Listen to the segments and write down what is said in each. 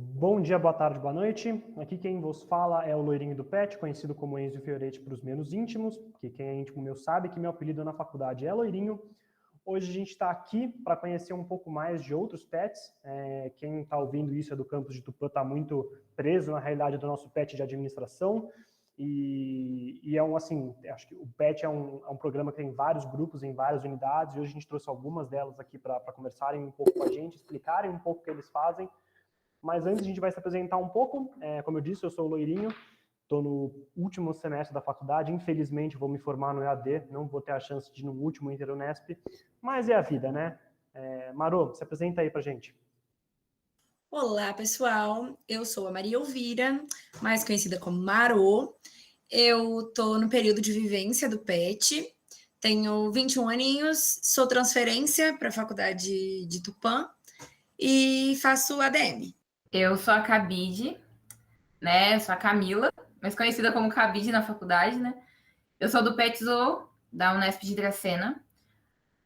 Bom dia, boa tarde, boa noite. Aqui quem vos fala é o Loirinho do Pet, conhecido como Enzo Fioretti para os menos íntimos, porque quem é íntimo meu sabe que meu apelido na faculdade é Loirinho. Hoje a gente está aqui para conhecer um pouco mais de outros pets. Quem está ouvindo isso é do campus de Tupã, está muito preso na realidade do nosso pet de administração. E é assim, acho que o PET é um programa que tem vários grupos em várias unidades, e hoje a gente trouxe algumas delas aqui para conversarem um pouco com a gente, explicarem um pouco o que eles fazem. Mas antes a gente vai se apresentar um pouco. Como eu disse, eu sou o Loirinho, estou no último semestre da faculdade. Infelizmente, vou me formar no EAD, não vou ter a chance de ir no último Interunesp, mas é a vida, né? Marô, se apresenta aí pra gente. Olá, pessoal. Eu sou a Maria Elvira, mais conhecida como Marô. Eu estou no período de vivência do PET, tenho 21 aninhos, sou transferência para a faculdade de Tupã e faço ADM. Eu sou a Cabide, né? Eu sou a Camila, mais conhecida como Cabide na faculdade, né? Eu sou do PET Zoo, da Unesp de Dracena.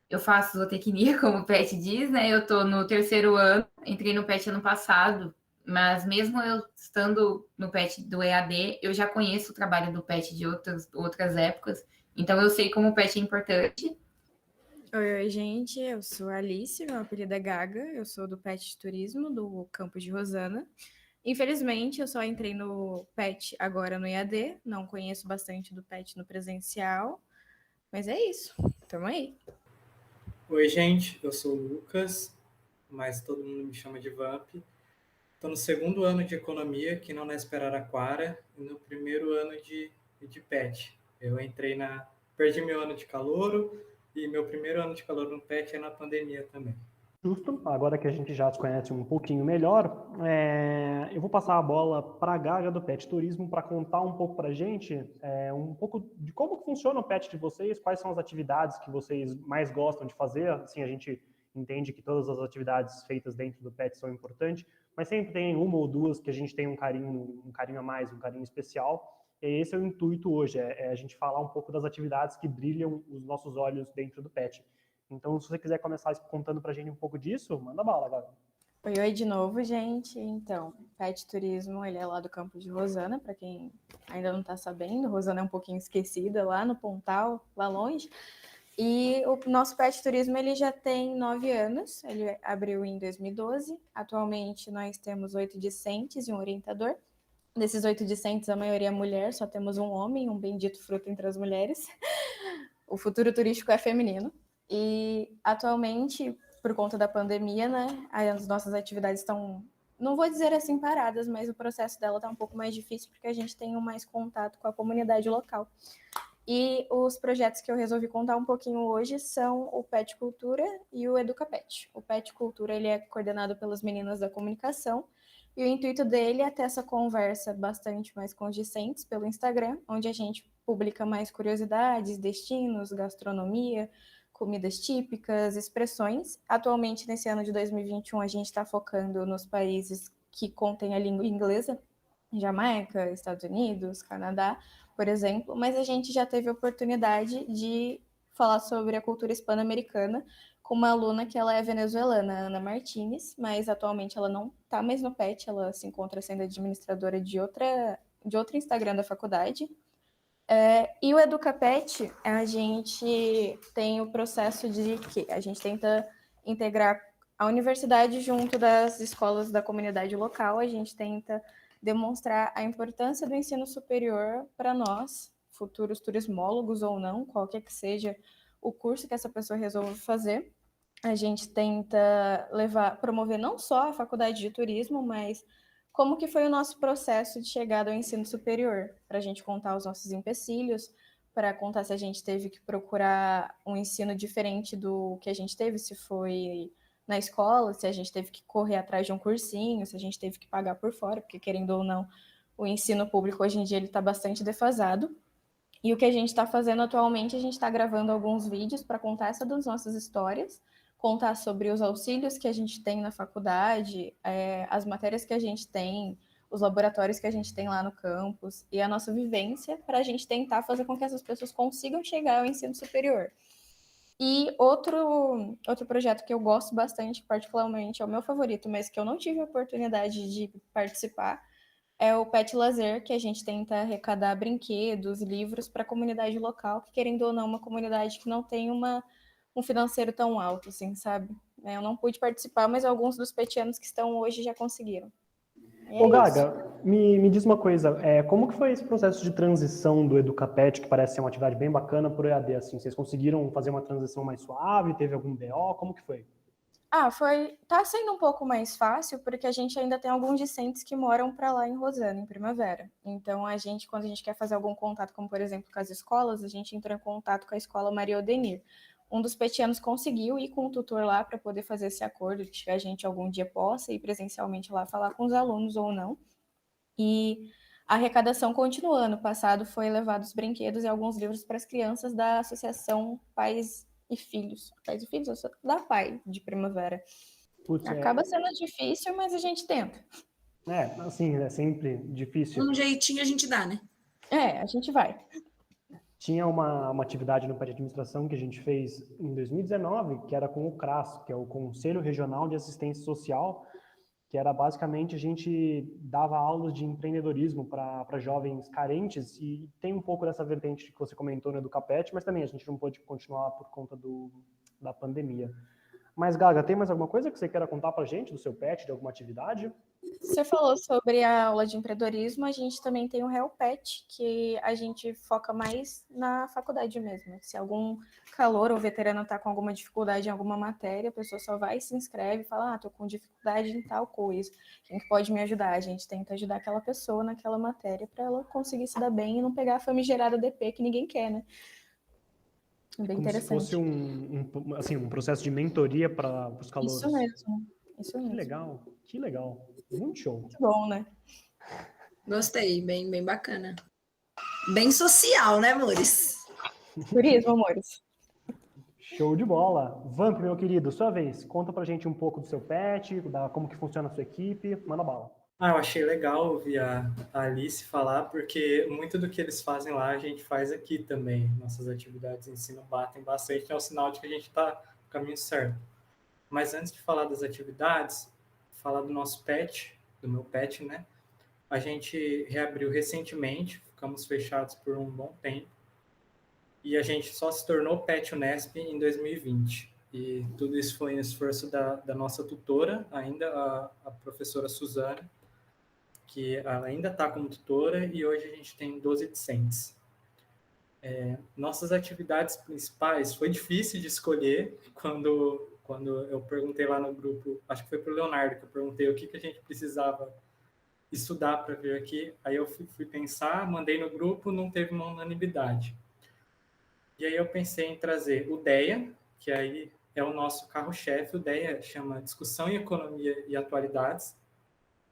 Eu faço zootecnia, como o PET diz, né? Eu tô no 3º ano, entrei no PET ano passado, mas mesmo eu estando no PET do EAD, eu já conheço o trabalho do PET de outras épocas, então eu sei como o PET é importante. Oi, gente, eu sou a Alice, meu apelido é Gaga, eu sou do PET Turismo, do campus de Rosana. Infelizmente, eu só entrei no PET agora no EAD, não conheço bastante do PET no presencial, mas é isso, tamo aí. Oi, gente, eu sou o Lucas, mas todo mundo me chama de Vamp. Estou no 2º ano de Economia, aqui na Unesp Araraquara, e no 1º ano de PET. Eu entrei perdi meu ano de calouro, e meu 1º ano de calouro no PET é na pandemia também. Justo, agora que a gente já se conhece um pouquinho melhor, eu vou passar a bola para a Gaga do Pet Turismo para contar um pouco para a gente, um pouco de como funciona o pet de vocês, quais são as atividades que vocês mais gostam de fazer. Assim, a gente entende que todas as atividades feitas dentro do pet são importantes, mas sempre tem uma ou duas que a gente tem um carinho a mais, um carinho especial. E esse é o intuito hoje, a gente falar um pouco das atividades que brilham os nossos olhos dentro do pet. Então, se você quiser começar contando pra gente um pouco disso, manda bala, galera. Oi de novo, gente. Então, PET Turismo, ele é lá do campus de Rosana, para quem ainda não está sabendo. Rosana é um pouquinho esquecida, lá no Pontal, lá longe. E o nosso PET Turismo, ele já tem 9 anos, ele abriu em 2012. Atualmente, nós temos 8 discentes e um orientador. Desses 8 discentes, a maioria é mulher, só temos um homem, um bendito fruto entre as mulheres. O futuro turístico é feminino. E atualmente, por conta da pandemia, né, as nossas atividades estão, não vou dizer assim paradas, mas o processo dela está um pouco mais difícil porque a gente tem mais contato com a comunidade local. E os projetos que eu resolvi contar um pouquinho hoje são o Pet Cultura e o Educa Pet. O Pet Cultura, ele é coordenado pelas meninas da comunicação, e o intuito dele é ter essa conversa bastante mais com os discentes pelo Instagram, onde a gente publica mais curiosidades, destinos, gastronomia, comidas típicas, expressões. Atualmente, nesse ano de 2021, a gente está focando nos países que contêm a língua inglesa, Jamaica, Estados Unidos, Canadá, por exemplo, mas a gente já teve a oportunidade de falar sobre a cultura hispano-americana com uma aluna que ela é venezuelana, Ana Martinez, mas atualmente ela não está mais no PET, ela se encontra sendo administradora de outro Instagram da faculdade. E o EducaPet, a gente tem o processo de que a gente tenta integrar a universidade junto das escolas da comunidade local, a gente tenta demonstrar a importância do ensino superior para nós, futuros turismólogos ou não, qualquer que seja o curso que essa pessoa resolva fazer. A gente tenta promover não só a faculdade de turismo, mas como que foi o nosso processo de chegada ao ensino superior, para a gente contar os nossos empecilhos, para contar se a gente teve que procurar um ensino diferente do que a gente teve, se foi na escola, se a gente teve que correr atrás de um cursinho, se a gente teve que pagar por fora, porque querendo ou não, o ensino público hoje em dia ele está bastante defasado. E o que a gente está fazendo atualmente, a gente está gravando alguns vídeos para contar essa das nossas histórias, contar sobre os auxílios que a gente tem na faculdade, as matérias que a gente tem, os laboratórios que a gente tem lá no campus e a nossa vivência para a gente tentar fazer com que essas pessoas consigam chegar ao ensino superior. E outro projeto que eu gosto bastante, particularmente, é o meu favorito, mas que eu não tive a oportunidade de participar, é o Pet Lazer, que a gente tenta arrecadar brinquedos, livros para a comunidade local, que querendo ou não, é uma comunidade que não tem um financeiro tão alto, assim, sabe? Eu não pude participar, mas alguns dos petianos que estão hoje já conseguiram. Ô, Gaga, me diz uma coisa, como que foi esse processo de transição do Educapet, que parece ser uma atividade bem bacana, para o EAD, assim? Vocês conseguiram fazer uma transição mais suave? Teve algum BO? Como que foi? Tá sendo um pouco mais fácil, porque a gente ainda tem alguns discentes que moram para lá em Rosana, em Primavera. Então, quando a gente quer fazer algum contato, como por exemplo com as escolas, a gente entra em contato com a escola Maria Odenir. Um dos petianos conseguiu ir com o tutor lá para poder fazer esse acordo, de que a gente algum dia possa ir presencialmente lá falar com os alunos ou não. E a arrecadação continua. Ano passado foi levado os brinquedos e alguns livros para as crianças da Associação Pais e Filhos da PAI de Primavera. Putz, Acaba sendo difícil, mas a gente tenta. Assim, é sempre difícil. Um jeitinho a gente dá, né? A gente vai. Tinha uma atividade no PET de Administração que a gente fez em 2019, que era com o CRAS, que é o Conselho Regional de Assistência Social, que era basicamente a gente dava aulas de empreendedorismo para jovens carentes, e tem um pouco dessa vertente que você comentou no Educapet, mas também a gente não pôde continuar por conta da pandemia. Mas, Gaga, tem mais alguma coisa que você queira contar para a gente do seu PET, de alguma atividade? Você falou sobre a aula de empreendedorismo, a gente também tem o Real Pet, que a gente foca mais na faculdade mesmo. Se algum calour ou veterano está com alguma dificuldade em alguma matéria, a pessoa só vai e se inscreve e fala, tô com dificuldade em tal coisa, quem que pode me ajudar? A gente tenta ajudar aquela pessoa naquela matéria para ela conseguir se dar bem e não pegar a famigerada DP que ninguém quer, né? É bem Como interessante. se fosse um processo de mentoria para os calouros. Isso mesmo. Que legal. Muito show. Muito bom, né? Gostei, bem bacana. Bem social, né, amores? Turismo, amores. Show de bola. Vamp, meu querido, sua vez. Conta pra gente um pouco do seu pet, como que funciona a sua equipe. Manda bala. Eu achei legal ouvir a Alice falar, porque muito do que eles fazem lá a gente faz aqui também. Nossas atividades de ensino batem bastante, é um sinal de que a gente está no caminho certo. Mas antes de falar das atividades, falar do nosso pet, do meu pet, né? A gente reabriu recentemente, ficamos fechados por um bom tempo, e a gente só se tornou Pet Unesp em 2020. E tudo isso foi um esforço da nossa tutora, ainda a professora Suzana, que ela ainda está como tutora, e hoje a gente tem 12 discentes. Nossas atividades principais, foi difícil de escolher quando eu perguntei lá no grupo, acho que foi para o Leonardo que eu perguntei o que a gente precisava estudar para vir aqui. Aí eu fui pensar, mandei no grupo, não teve uma unanimidade. E aí eu pensei em trazer o DEA, que aí é o nosso carro-chefe. O DEA chama Discussão em Economia e Atualidades.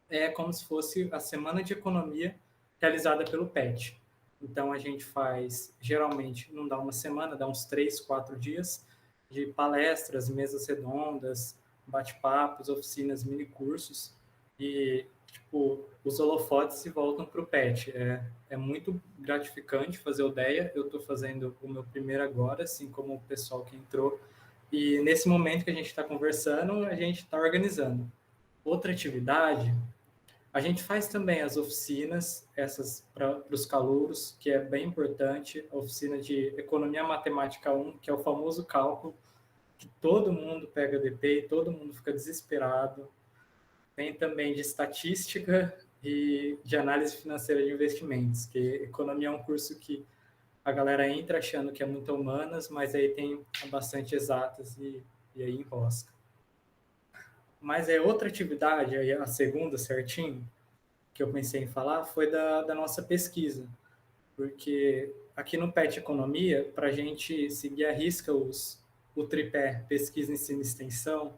É como se fosse a semana de economia realizada pelo PET. Então, a gente faz, geralmente, não dá uma semana, dá uns 3, 4 dias de palestras, mesas redondas, bate-papos, oficinas, mini-cursos. E, os holofotes se voltam para o PET. É muito gratificante fazer o DEA. Eu estou fazendo o meu primeiro agora, assim como o pessoal que entrou. E, nesse momento que a gente está conversando, a gente está organizando. Outra atividade... A gente faz também as oficinas, essas para os calouros, que é bem importante, a oficina de Economia Matemática 1, que é o famoso cálculo, que todo mundo pega DP e todo mundo fica desesperado. Tem também de Estatística e de Análise Financeira de Investimentos, que Economia é um curso que a galera entra achando que é muito humanas, mas aí tem bastante exatas e aí enrosca. Mas outra atividade, aí a segunda certinho, que eu pensei em falar, foi da nossa pesquisa. Porque aqui no PET Economia, para a gente seguir à risca o tripé pesquisa, ensino e extensão,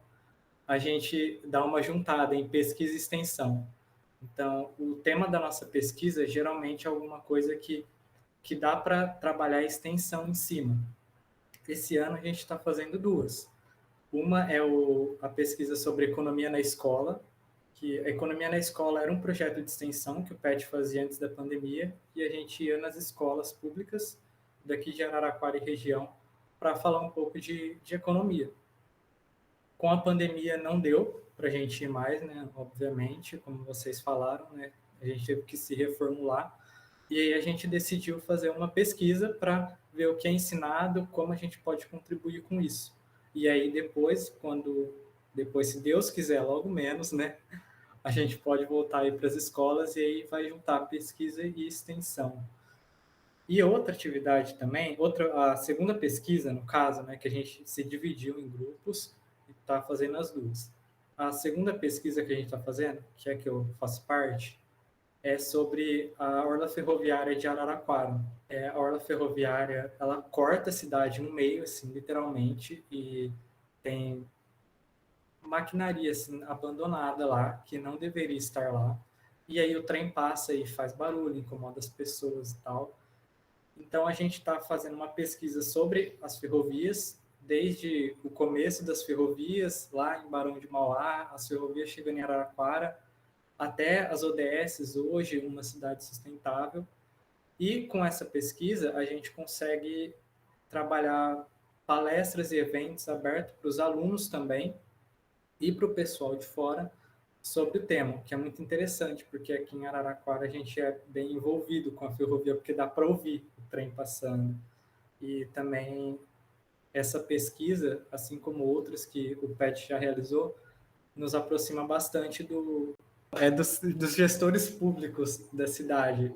a gente dá uma juntada em pesquisa e extensão. Então, o tema da nossa pesquisa geralmente é alguma coisa que dá para trabalhar a extensão em cima. Esse ano a gente está fazendo duas. Uma é a pesquisa sobre economia na escola, que a economia na escola era um projeto de extensão que o PET fazia antes da pandemia, e a gente ia nas escolas públicas daqui de Araraquara e região para falar um pouco de economia. Com a pandemia não deu para a gente ir mais, né? Obviamente, como vocês falaram, né? A gente teve que se reformular. E aí a gente decidiu fazer uma pesquisa para ver o que é ensinado, como a gente pode contribuir com isso. E aí depois, se Deus quiser, logo menos, né? A gente pode voltar aí para as escolas e aí vai juntar pesquisa e extensão. E outra atividade também, a segunda pesquisa, no caso, né, que a gente se dividiu em grupos e está fazendo as duas. A segunda pesquisa que a gente está fazendo, que é que eu faço parte, é sobre a orla ferroviária de Araraquara. A orla ferroviária, ela corta a cidade no meio, assim, literalmente, e tem maquinaria assim, abandonada lá, que não deveria estar lá. E aí o trem passa e faz barulho, incomoda as pessoas e tal. Então, a gente está fazendo uma pesquisa sobre as ferrovias, desde o começo das ferrovias, lá em Barão de Mauá, as ferrovias chegando em Araraquara, até as ODSs, hoje, uma cidade sustentável. E com essa pesquisa, a gente consegue trabalhar palestras e eventos abertos para os alunos também e para o pessoal de fora sobre o tema, que é muito interessante, porque aqui em Araraquara a gente é bem envolvido com a ferrovia, porque dá para ouvir o trem passando. E também essa pesquisa, assim como outras que o PET já realizou, nos aproxima bastante dos gestores públicos da cidade.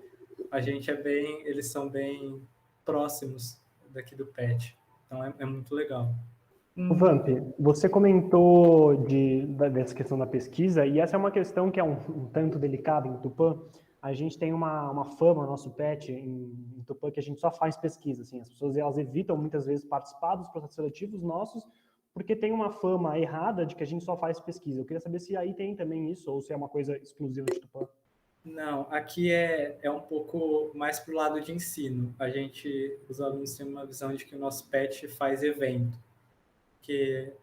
Eles são bem próximos daqui do PET, então é muito legal. O Vamp, você comentou dessa questão da pesquisa, e essa é uma questão que é um tanto delicada em Tupã. A gente tem uma fama, nosso PET, em Tupã, que a gente só faz pesquisa. Assim, as pessoas elas evitam muitas vezes participar dos processos seletivos nossos, porque tem uma fama errada de que a gente só faz pesquisa. Eu queria saber se aí tem também isso, ou se é uma coisa exclusiva de Tupã. Não, aqui é um pouco mais para o lado de ensino. Os alunos têm uma visão de que o nosso PET faz evento, que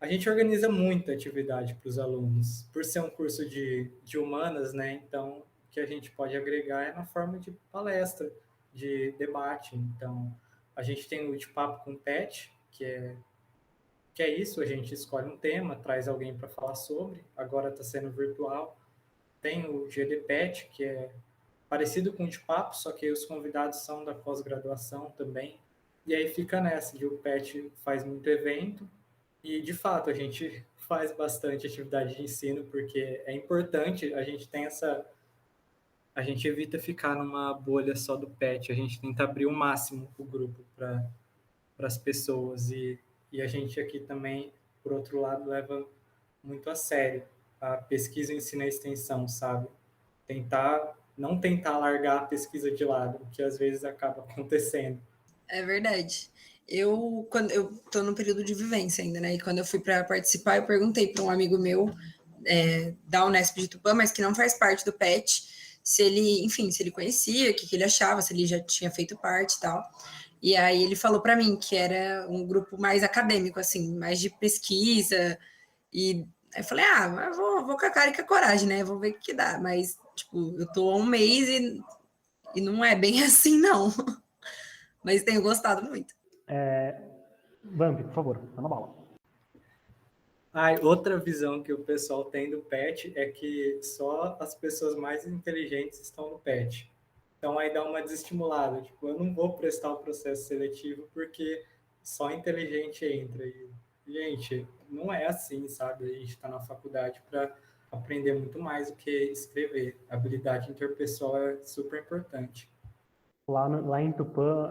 a gente organiza muita atividade para os alunos. Por ser um curso de humanas, né? Então, o que a gente pode agregar é na forma de palestra, de debate. Então, a gente tem o de papo com o PET, que é isso, a gente escolhe um tema, traz alguém para falar sobre, agora está sendo virtual. Tem o GDPET, que é parecido com o de papo, só que os convidados são da pós-graduação também. E aí fica nessa, de o PET faz muito evento, e de fato a gente faz bastante atividade de ensino, porque é importante, a gente evita ficar numa bolha só do PET, a gente tenta abrir o máximo o grupo para as pessoas, e a gente aqui também, por outro lado, leva muito a sério a pesquisa, ensino e extensão, sabe? Não tentar largar a pesquisa de lado, o que às vezes acaba acontecendo. É verdade. Quando eu tô no período de vivência ainda, né? E quando eu fui para participar, eu perguntei para um amigo meu da Unesp de Tupã, mas que não faz parte do PET, se ele conhecia, o que ele achava, se ele já tinha feito parte e tal. E aí ele falou para mim que era um grupo mais acadêmico, assim, mais de pesquisa. E aí eu falei, mas vou com a cara e com a coragem, né? Vou ver o que dá. Mas, tipo, eu tô há um mês e não é bem assim, não. Mas tenho gostado muito. Vamp, por favor, tá na bala. Outra visão que o pessoal tem do PET é que só as pessoas mais inteligentes estão no PET. Então aí dá uma desestimulada. Tipo, eu não vou prestar o processo seletivo porque só inteligente entra. E, gente, não é assim, sabe? A gente está na faculdade para aprender muito mais do que escrever. A habilidade interpessoal é super importante. Lá em Tupã,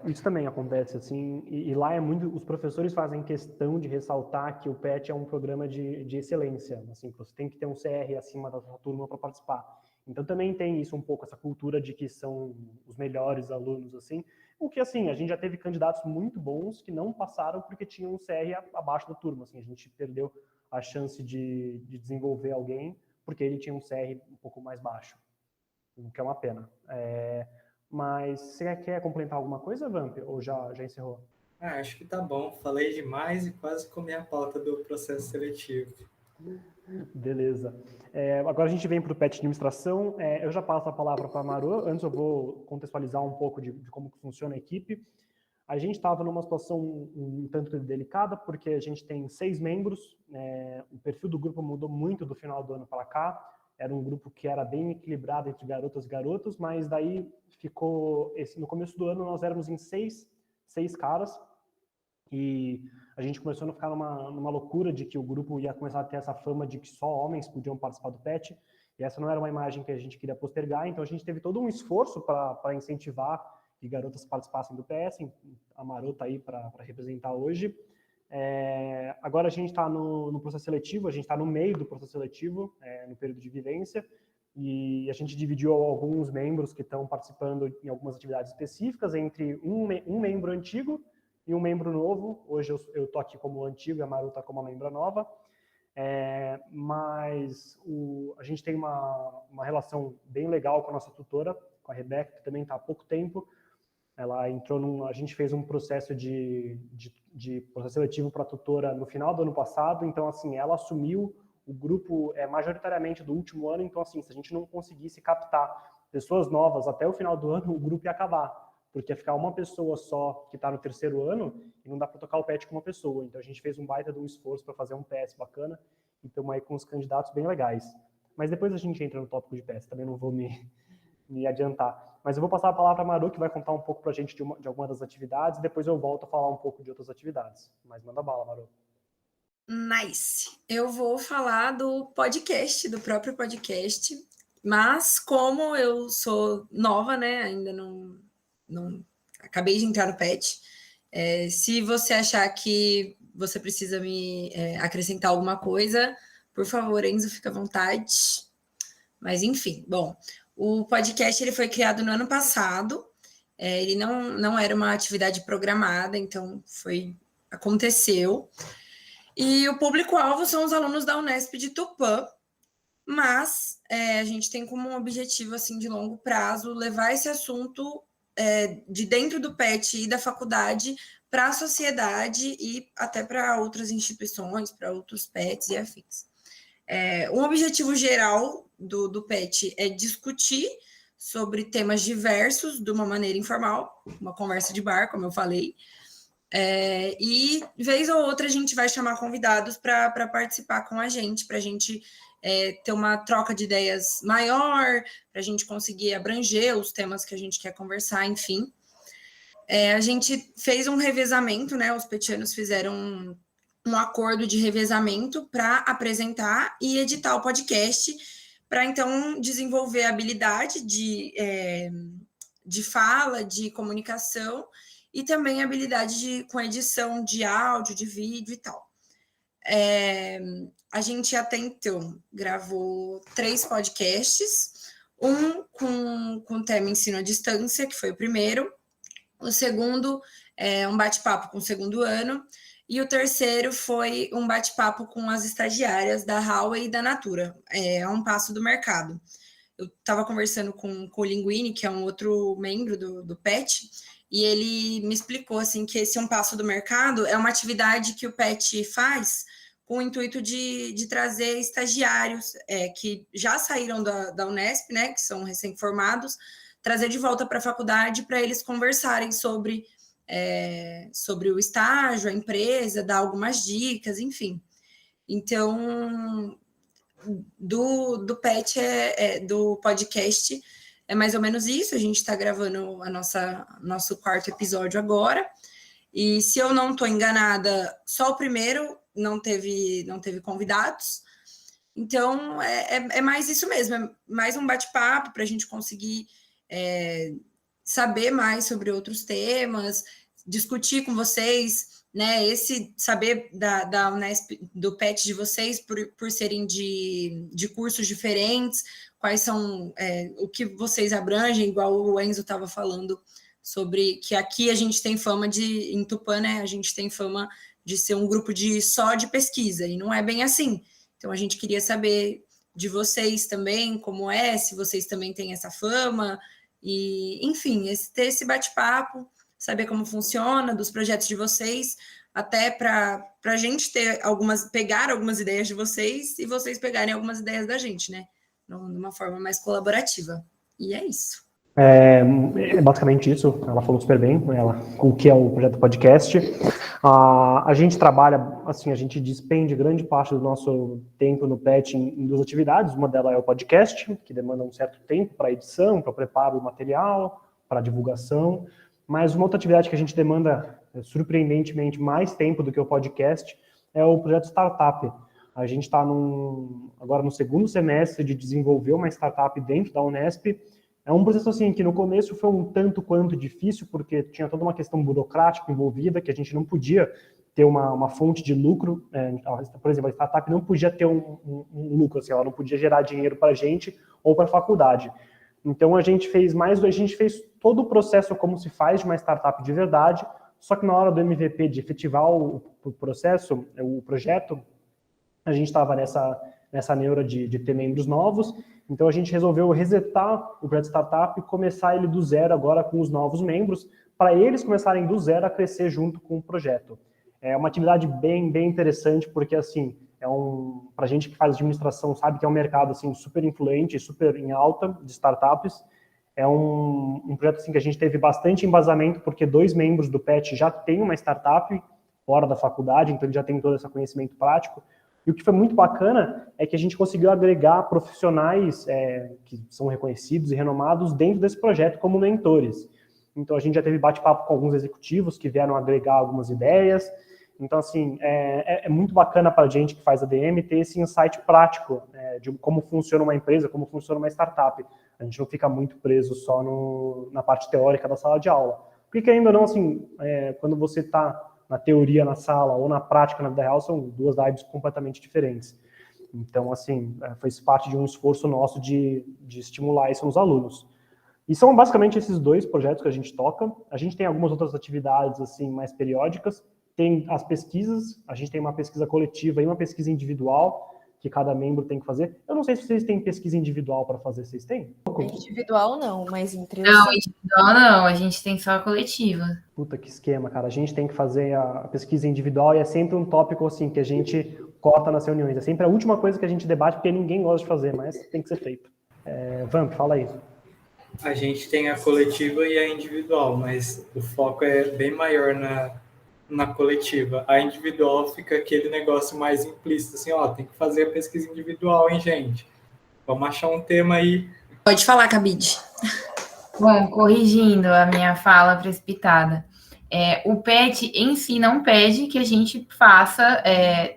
isso também acontece, assim, e lá os professores fazem questão de ressaltar que o PET é um programa de excelência, assim, você tem que ter um CR acima da sua turma para participar. Então também tem isso um pouco, essa cultura de que são os melhores alunos, assim, o que, assim, a gente já teve candidatos muito bons que não passaram porque tinham um CR abaixo da turma, assim, a gente perdeu a chance de desenvolver alguém porque ele tinha um CR um pouco mais baixo, o que é uma pena. Mas você quer complementar alguma coisa, Vamp? Ou já encerrou? Acho que tá bom. Falei demais e quase comi a pauta do processo seletivo. Beleza. Agora a gente vem para o PET de administração. Eu já passo a palavra para a Maru. Antes eu vou contextualizar um pouco de como que funciona a equipe. A gente estava numa situação um tanto delicada, porque a gente tem 6 membros, o perfil do grupo mudou muito do final do ano para cá, era um grupo que era bem equilibrado entre garotas e garotos, mas daí ficou, no começo do ano nós éramos em 6 caras, e a gente começou a ficar numa loucura de que o grupo ia começar a ter essa fama de que só homens podiam participar do PET, e essa não era uma imagem que a gente queria postergar, então a gente teve todo um esforço para incentivar que garotas participassem do PS, a Marô está aí para representar hoje. Agora a gente está no processo seletivo, a gente está no meio do processo seletivo, no período de vivência, e a gente dividiu alguns membros que estão participando em algumas atividades específicas entre um membro antigo e um membro novo. Hoje eu estou aqui como antigo e a Marô está como uma membra nova, mas a gente tem uma relação bem legal com a nossa tutora, com a Rebeca, que também está há pouco tempo. Ela entrou a gente fez um processo de processo seletivo para a tutora no final do ano passado, então, assim, ela assumiu o grupo majoritariamente do último ano, então, assim, se a gente não conseguisse captar pessoas novas até o final do ano, o grupo ia acabar, porque ia ficar uma pessoa só que está no 3º ano e não dá para tocar o PET com uma pessoa, então a gente fez um baita de um esforço para fazer um PS bacana e estamos aí com os candidatos bem legais. Mas depois a gente entra no tópico de PS, também não vou me adiantar. Mas eu vou passar a palavra para a Marô, que vai contar um pouco para a gente de alguma das atividades, e depois eu volto a falar um pouco de outras atividades. Mas manda bala, Marô. Nice. Eu vou falar do podcast, do próprio podcast, mas como eu sou nova, né, ainda não acabei de entrar no PET, se você achar que você precisa me acrescentar alguma coisa, por favor, Enzo, fica à vontade. Mas, enfim, bom, o podcast ele foi criado no ano passado, ele não era uma atividade programada, então aconteceu. E o público-alvo são os alunos da Unesp de Tupã, mas a gente tem como um objetivo assim, de longo prazo levar esse assunto de dentro do PET e da faculdade para a sociedade e até para outras instituições, para outros PETs e afins. Um objetivo geral do PET é discutir sobre temas diversos de uma maneira informal, uma conversa de bar, como eu falei, e vez ou outra a gente vai chamar convidados para participar com a gente, para a gente ter uma troca de ideias maior, para a gente conseguir abranger os temas que a gente quer conversar, enfim. A gente fez um revezamento, né? Os petianos fizeram um acordo de revezamento para apresentar e editar o podcast, para então desenvolver a habilidade de fala, de comunicação, e também a habilidade com edição de áudio, de vídeo e tal. A gente até então gravou 3 podcasts, um com o tema ensino à distância, que foi o primeiro, o segundo é um bate-papo com o 2º ano, e o terceiro foi um bate-papo com as estagiárias da Huawei e da Natura, a um passo do mercado. Eu estava conversando com o Linguini, que é um outro membro do PET, e ele me explicou assim, que esse um passo do mercado é uma atividade que o PET faz com o intuito de trazer estagiários que já saíram da Unesp, né, que são recém-formados, trazer de volta para a faculdade para eles conversarem sobre o estágio, a empresa, dar algumas dicas, enfim. Então, do PET, do podcast, é mais ou menos isso. A gente está gravando nosso 4º episódio agora, e se eu não estou enganada, só o primeiro não teve convidados. Então, é mais isso mesmo, é mais um bate-papo para a gente conseguir saber mais sobre outros temas, discutir com vocês, né? Saber da Unesp, do PET de vocês, por serem de cursos diferentes, quais são o que vocês abrangem, igual o Enzo estava falando sobre que aqui a gente tem fama em Tupã, né? A gente tem fama de ser um grupo só de pesquisa, e não é bem assim. Então, a gente queria saber de vocês também, como se vocês também têm essa fama, e, enfim, ter esse bate-papo, saber como funciona, dos projetos de vocês, até para a gente pegar algumas ideias de vocês e vocês pegarem algumas ideias da gente, né? De uma forma mais colaborativa. E é isso. É basicamente isso, ela falou super bem, o que é o projeto podcast. A gente trabalha, assim, a gente despende grande parte do nosso tempo no PET em duas atividades. Uma delas é o podcast, que demanda um certo tempo para edição, para preparo do material, para divulgação. Mas uma outra atividade que a gente demanda, surpreendentemente, mais tempo do que o podcast é o projeto Startup. A gente está agora no segundo semestre de desenvolver uma startup dentro da Unesp. É um processo assim que no começo foi um tanto quanto difícil, porque tinha toda uma questão burocrática envolvida, que a gente não podia ter uma fonte de lucro. Por exemplo, a startup não podia ter um lucro, assim, ela não podia gerar dinheiro para a gente ou para a faculdade. Então a gente fez todo o processo como se faz de uma startup de verdade, só que na hora do MVP, de efetivar o processo, o projeto, a gente estava nessa neura de ter membros novos, então a gente resolveu resetar o projeto Startup e começar ele do zero agora com os novos membros, para eles começarem do zero a crescer junto com o projeto. É uma atividade bem interessante, porque assim, para a gente que faz administração, sabe que é um mercado assim, super influente, super em alta de startups. É um projeto assim, que a gente teve bastante embasamento, porque 2 membros do PET já têm uma startup fora da faculdade, então ele já tem todo esse conhecimento prático. E o que foi muito bacana é que a gente conseguiu agregar profissionais que são reconhecidos e renomados dentro desse projeto como mentores. Então, a gente já teve bate-papo com alguns executivos que vieram agregar algumas ideias. Então, assim, é muito bacana para a gente que faz ADM ter esse insight prático de como funciona uma empresa, como funciona uma startup. A gente não fica muito preso só na parte teórica da sala de aula. Porque, querendo ou não, assim, quando você está na teoria na sala ou na prática na vida real, são duas vibes completamente diferentes. Então, assim, fez parte de um esforço nosso de estimular isso nos alunos. E são basicamente esses 2 projetos que a gente toca. A gente tem algumas outras atividades, assim, mais periódicas. Tem as pesquisas, a gente tem uma pesquisa coletiva e uma pesquisa individual, que cada membro tem que fazer. Eu não sei se vocês têm pesquisa individual para fazer, vocês têm? Individual não, mas entre Não, individual não, a gente tem só a coletiva. Puta, que esquema, cara. A gente tem que fazer a pesquisa individual e é sempre um tópico, assim, que a gente corta nas reuniões. É sempre a última coisa que a gente debate, porque ninguém gosta de fazer, mas tem que ser feito. Vamp, fala aí. A gente tem a coletiva e a individual, mas o foco é bem maior na coletiva. A individual fica aquele negócio mais implícito, assim, ó, tem que fazer a pesquisa individual, hein, gente? Vamos achar um tema aí. Pode falar, Cabide. Bom, corrigindo a minha fala precipitada, o PET em si não pede que a gente faça,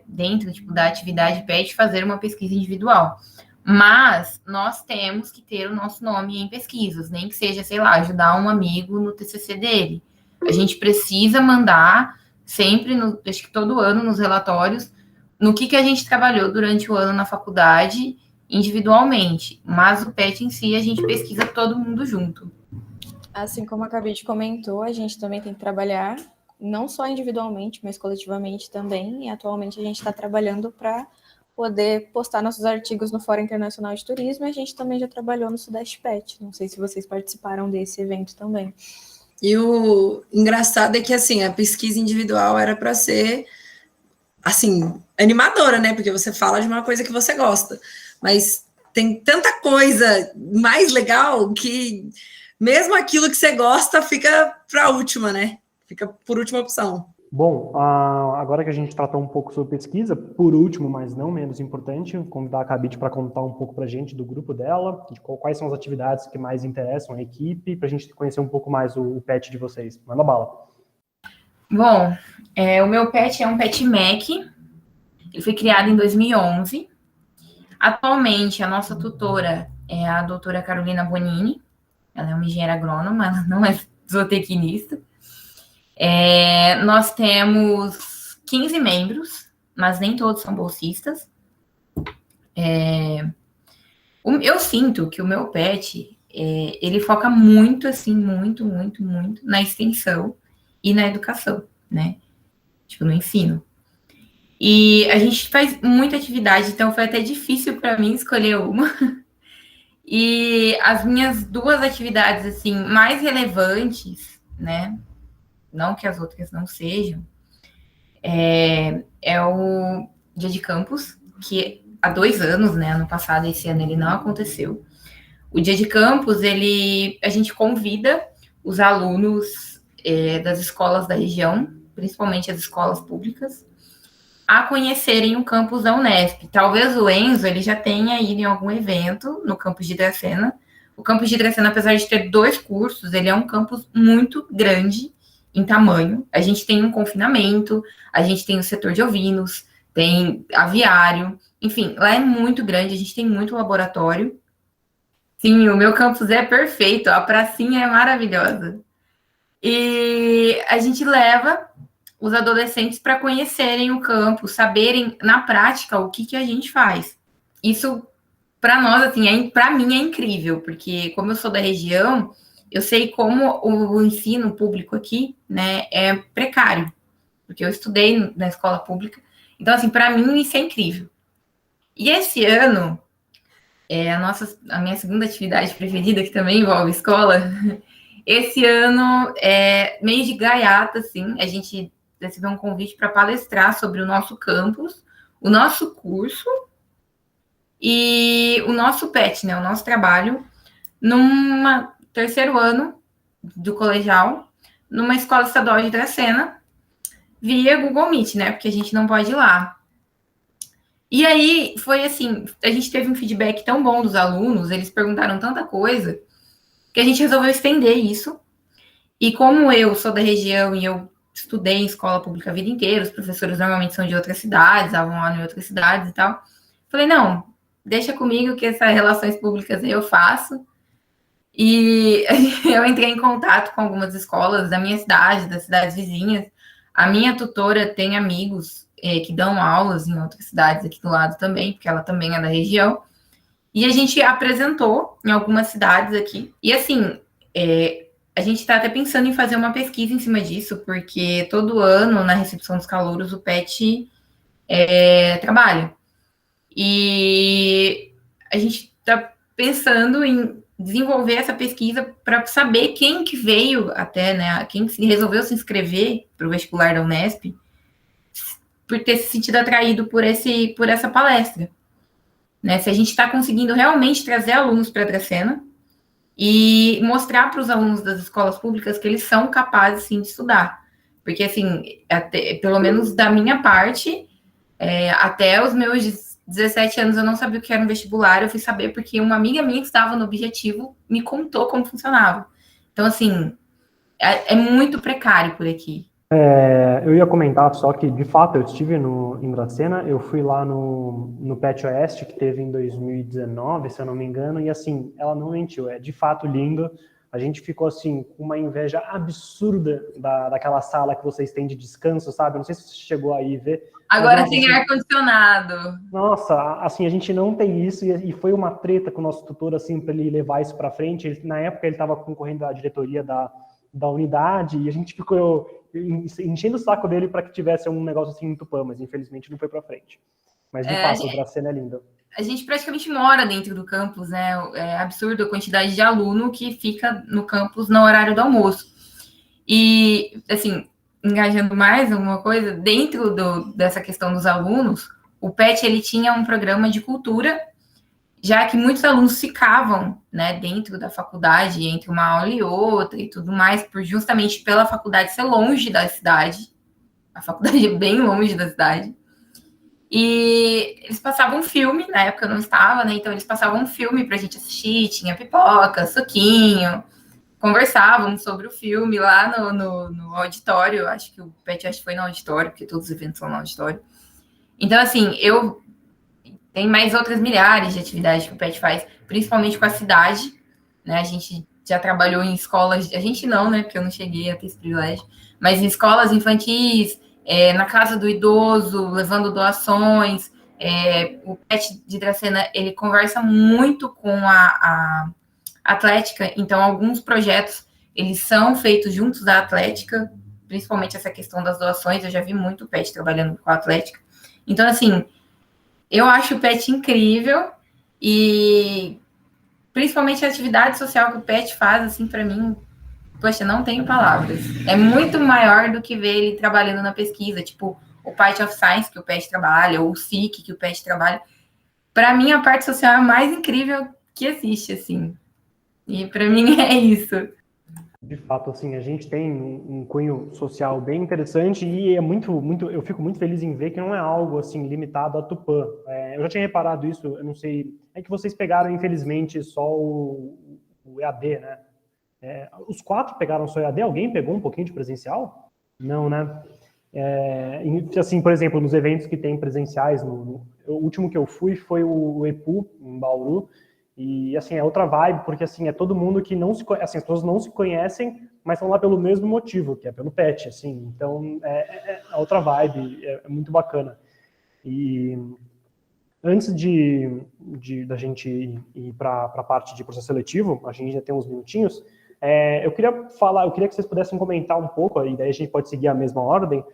dentro da atividade PET, fazer uma pesquisa individual. Mas nós temos que ter o nosso nome em pesquisas, nem que seja, sei lá, ajudar um amigo no TCC dele. A gente precisa mandar sempre, acho que todo ano, nos relatórios, no que a gente trabalhou durante o ano na faculdade, individualmente. Mas o PET em si, a gente pesquisa todo mundo junto. Assim como a Cabide comentou, a gente também tem que trabalhar, não só individualmente, mas coletivamente também. E atualmente a gente está trabalhando para poder postar nossos artigos no Fórum Internacional de Turismo, e a gente também já trabalhou no Sudeste PET. Não sei se vocês participaram desse evento também. E o engraçado é que, assim, a pesquisa individual era para ser, assim, animadora, né? Porque você fala de uma coisa que você gosta. Mas tem tanta coisa mais legal que mesmo aquilo que você gosta fica para a última, né? Fica por última opção. Bom, agora que a gente tratou um pouco sobre pesquisa, por último, mas não menos importante, convidar a Cabide para contar um pouco para a gente do grupo dela, de quais são as atividades que mais interessam a equipe, para a gente conhecer um pouco mais o PET de vocês. Manda bala. Bom, o meu PET é um PET MEC, ele foi criado em 2011. Atualmente, a nossa tutora é a doutora Carolina Bonini, ela é uma engenheira agrônoma, ela não é zootecnista. Nós temos 15 membros, mas nem todos são bolsistas. Eu sinto que o meu PET, ele foca muito, assim, muito na extensão e na educação, né? Tipo, no ensino. E a gente faz muita atividade, então foi até difícil para mim escolher uma. E as minhas 2 atividades, assim, mais relevantes, né? Não que as outras não sejam, é o Dia de Campus, que há 2 anos, né? Ano passado, esse ano ele não aconteceu. O dia de campus, a gente convida os alunos das escolas da região, principalmente as escolas públicas, a conhecerem o campus da Unesp. Talvez o Enzo ele já tenha ido em algum evento no campus de Dracena. O campus de Dracena, apesar de ter 2 cursos, ele é um campus muito grande em tamanho. A gente tem um confinamento, a gente tem o setor de ovinos, tem aviário, enfim, lá é muito grande, a gente tem muito laboratório. Sim, o meu campus é perfeito, a pracinha é maravilhosa. E a gente leva os adolescentes para conhecerem o campus, saberem na prática o que a gente faz. Isso, para nós, assim, para mim é incrível, porque como eu sou da região, eu sei como o ensino público aqui, né, é precário, porque eu estudei na escola pública. Então, assim, para mim isso é incrível. E esse ano, a minha segunda atividade preferida, que também envolve escola, esse ano é meio de gaiata, assim, a gente recebeu um convite para palestrar sobre o nosso campus, o nosso curso e o nosso PET, né, o nosso trabalho, num terceiro ano do colegial, numa escola estadual de Dracena, via Google Meet, né, porque a gente não pode ir lá. E aí, foi assim, a gente teve um feedback tão bom dos alunos, eles perguntaram tanta coisa, que a gente resolveu estender isso. E como eu sou da região e eu estudei em escola pública a vida inteira, os professores normalmente são de outras cidades, estavam lá em outras cidades e tal. Falei, não, deixa comigo que essas relações públicas eu faço. E eu entrei em contato com algumas escolas da minha cidade, das cidades vizinhas. A minha tutora tem amigos que dão aulas em outras cidades aqui do lado também, porque ela também é da região. E a gente apresentou em algumas cidades aqui. E assim, a gente está até pensando em fazer uma pesquisa em cima disso, porque todo ano, na recepção dos calouros, o PET trabalha. E a gente está pensando em desenvolver essa pesquisa para saber quem que veio até, né, quem resolveu se inscrever para o vestibular da Unesp, por ter se sentido atraído por essa palestra. Né? Se a gente está conseguindo realmente trazer alunos para a Dracena e mostrar para os alunos das escolas públicas que eles são capazes, sim, de estudar. Porque, assim, pelo menos da minha parte, até os meus 17 anos eu não sabia o que era um vestibular, eu fui saber porque uma amiga minha que estava no Objetivo me contou como funcionava. Então, assim, é muito precário por aqui. Eu ia comentar só que, de fato, eu estive em Dracena, eu fui lá no PET Oeste, que teve em 2019, se eu não me engano, e assim, ela não mentiu, é de fato lindo. A gente ficou, assim, com uma inveja absurda daquela sala que vocês têm de descanso, sabe? Não sei se você chegou aí ver. Agora mas, tem assim, ar-condicionado. Nossa, assim, a gente não tem isso, e foi uma treta com o nosso tutor, assim, para ele levar isso para frente. Na época, ele estava concorrendo à diretoria da unidade, e a gente ficou enchendo o saco dele para que tivesse um negócio assim em Tupã, mas infelizmente não foi para frente. Mas de fato, o Dracena é lindo. A gente praticamente mora dentro do campus, né? É absurdo a quantidade de aluno que fica no campus no horário do almoço. E, assim, engajando mais alguma coisa, dentro dessa questão dos alunos, o PET ele tinha um programa de cultura, já que muitos alunos ficavam, né, dentro da faculdade, entre uma aula e outra e tudo mais, justamente pela faculdade ser longe da cidade. A faculdade é bem longe da cidade. E eles passavam um filme, na época eu não estava, né, então eles passavam um filme pra gente assistir, tinha pipoca, suquinho, conversávamos sobre o filme lá no auditório, acho que o PET foi no auditório, porque todos os eventos são no auditório. Então, assim, tem mais outras milhares de atividades que o PET faz, principalmente com a cidade, né? A gente já trabalhou em escolas, a gente não, né? Porque eu não cheguei a ter esse privilégio, mas em escolas infantis, na casa do idoso, levando doações. O PET de Dracena, ele conversa muito com a Atlética, então alguns projetos, eles são feitos juntos da Atlética, principalmente essa questão das doações, eu já vi muito o PET trabalhando com a Atlética. Então, assim, eu acho o PET incrível e principalmente a atividade social que o PET faz, assim, para mim, poxa, não tenho palavras. É muito maior do que ver ele trabalhando na pesquisa, tipo o Part of Science que o PET trabalha, ou o SIC que o PET trabalha. Para mim, a parte social é a mais incrível que existe, assim. E para mim é isso. De fato, assim, a gente tem um cunho social bem interessante e é muito, eu fico muito feliz em ver que não é algo, assim, limitado à Tupã. Eu já tinha reparado isso, eu não sei, é que vocês pegaram, infelizmente, só o EAD, né? Os 4 pegaram só EAD? Alguém pegou um pouquinho de presencial? Não, né? Assim, por exemplo, nos eventos que tem presenciais, o último que eu fui foi o EPU, em Bauru, e, assim, é outra vibe, porque, assim, é todo mundo que não se conhece, assim, as pessoas não se conhecem, mas estão lá pelo mesmo motivo, que é pelo PET, assim, então, é outra vibe, é muito bacana. E antes da gente ir para a parte de processo seletivo, a gente já tem uns minutinhos, eu queria que vocês pudessem comentar um pouco, e daí a gente pode seguir a mesma ordem,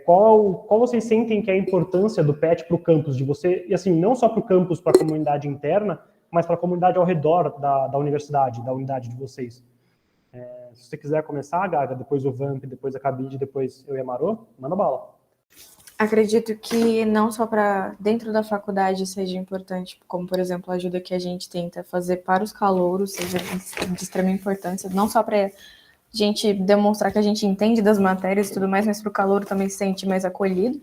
qual vocês sentem que é a importância do PET para o campus de você, e assim, não só para o campus, para a comunidade interna, mas para a comunidade ao redor da universidade, da unidade de vocês. Se você quiser começar, Gaga, depois o Vamp, depois a Cabide, depois eu e a Marô, manda bala. Acredito que não só para dentro da faculdade seja importante, como, por exemplo, a ajuda que a gente tenta fazer para os calouros seja de extrema importância, não só para a gente demonstrar que a gente entende das matérias e tudo mais, mas para o calouro também se sente mais acolhido.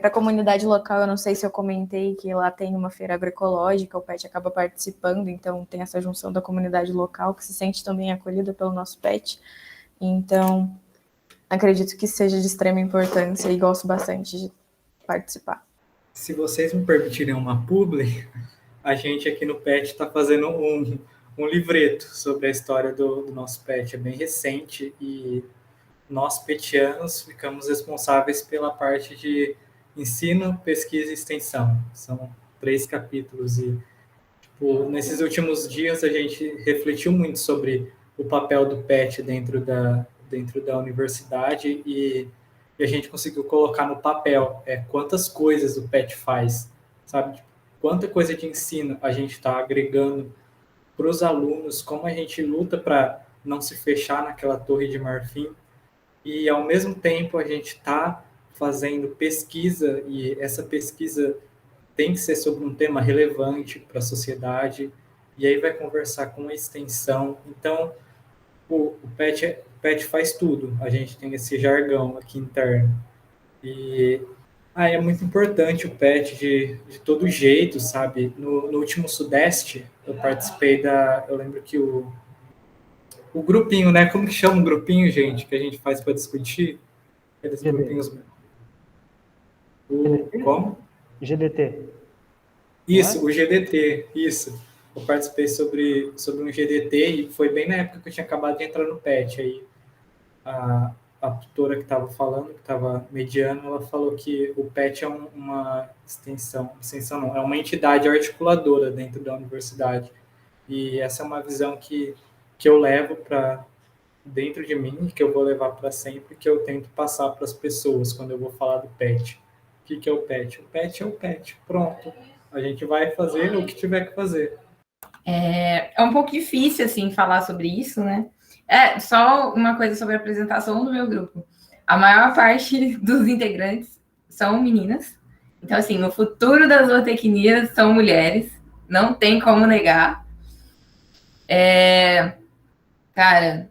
Para a comunidade local, eu não sei se eu comentei que lá tem uma feira agroecológica, o PET acaba participando, então tem essa junção da comunidade local que se sente também acolhida pelo nosso PET. Então, acredito que seja de extrema importância e gosto bastante de participar. Se vocês me permitirem uma publi, a gente aqui no PET está fazendo um livreto sobre a história do nosso PET. É bem recente e nós, petianos, ficamos responsáveis pela parte de ensino, pesquisa e extensão. São 3 capítulos e, tipo, nesses últimos dias a gente refletiu muito sobre o papel do PET dentro da universidade e a gente conseguiu colocar no papel quantas coisas o PET faz, sabe? Quanta coisa de ensino a gente está agregando para os alunos, como a gente luta para não se fechar naquela torre de marfim. E, ao mesmo tempo, a gente está fazendo pesquisa, e essa pesquisa tem que ser sobre um tema relevante para a sociedade, e aí vai conversar com a extensão. Então, o PET faz tudo. A gente tem esse jargão aqui interno. E é muito importante o PET de todo jeito, sabe? No último Sudeste, eu participei eu lembro que o grupinho, né? Como que chama o grupinho, gente, que a gente faz para discutir? Aqueles grupinhos. Como? GDT. Isso, o GDT, isso. Eu participei sobre um GDT e foi bem na época que eu tinha acabado de entrar no PET. Aí a tutora que estava falando, que estava mediando, ela falou que o PET é uma extensão não, é uma entidade articuladora dentro da universidade. E essa é uma visão que eu levo para dentro de mim, que eu vou levar para sempre, que eu tento passar para as pessoas quando eu vou falar do PET. O que é o PET? O PET é o PET. Pronto. A gente vai fazer o que tiver que fazer. É um pouco difícil, assim, falar sobre isso, né? Só uma coisa sobre a apresentação do meu grupo. A maior parte dos integrantes são meninas. Então, assim, o futuro das zootecnias são mulheres. Não tem como negar. Cara,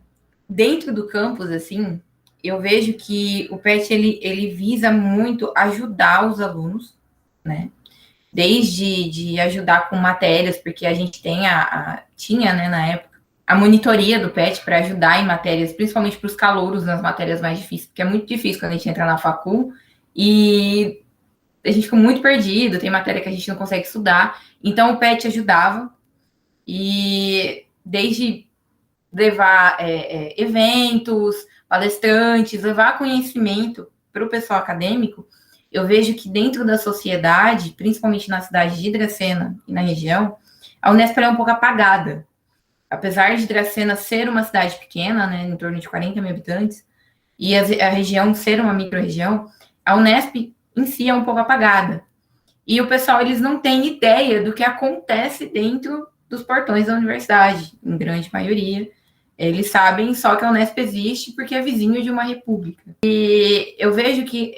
dentro do campus, assim, eu vejo que o PET, ele visa muito ajudar os alunos, né? Desde de ajudar com matérias, porque a gente tinha, né, na época, a monitoria do PET para ajudar em matérias, principalmente para os calouros, nas matérias mais difíceis, porque é muito difícil quando a gente entra na facul e a gente fica muito perdido, tem matéria que a gente não consegue estudar. Então, o PET ajudava, e desde levar eventos, palestrantes, levar conhecimento para o pessoal acadêmico, eu vejo que dentro da sociedade, principalmente na cidade de Dracena e na região, a Unesp é um pouco apagada. Apesar de Dracena ser uma cidade pequena, né, em torno de 40 mil habitantes, e a região ser uma micro-região, a Unesp em si é um pouco apagada. E o pessoal, eles não têm ideia do que acontece dentro dos portões da universidade, em grande maioria. Eles sabem só que a Unesp existe porque é vizinho de uma república. E eu vejo que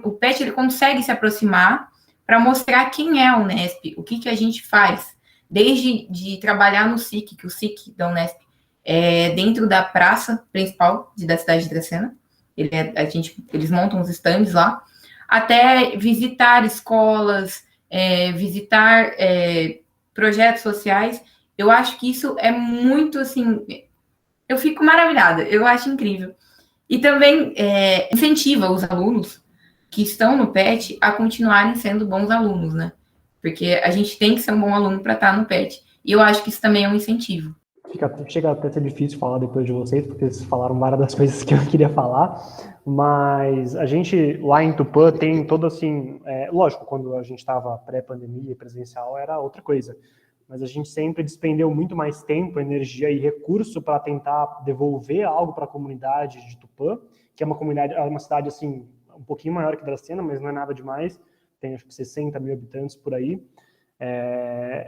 o PET ele consegue se aproximar para mostrar quem é a Unesp, o que a gente faz desde de trabalhar no SIC, que o SIC da Unesp é dentro da praça principal da cidade de Dracena. Eles montam os estandes lá, até visitar escolas, visitar projetos sociais. Eu acho que isso é muito, assim, eu fico maravilhada, eu acho incrível. E também incentiva os alunos que estão no PET a continuarem sendo bons alunos, né? Porque a gente tem que ser um bom aluno para estar no PET. E eu acho que isso também é um incentivo. Chega até a ser difícil falar depois de vocês, porque vocês falaram várias das coisas que eu queria falar, mas a gente lá em Tupã tem todo assim, lógico, quando a gente estava pré-pandemia e presencial era outra coisa, mas a gente sempre despendeu muito mais tempo, energia e recurso para tentar devolver algo para a comunidade de Tupã, que é uma cidade assim, um pouquinho maior que Dracena, mas não é nada demais, tem acho que 60 mil habitantes por aí.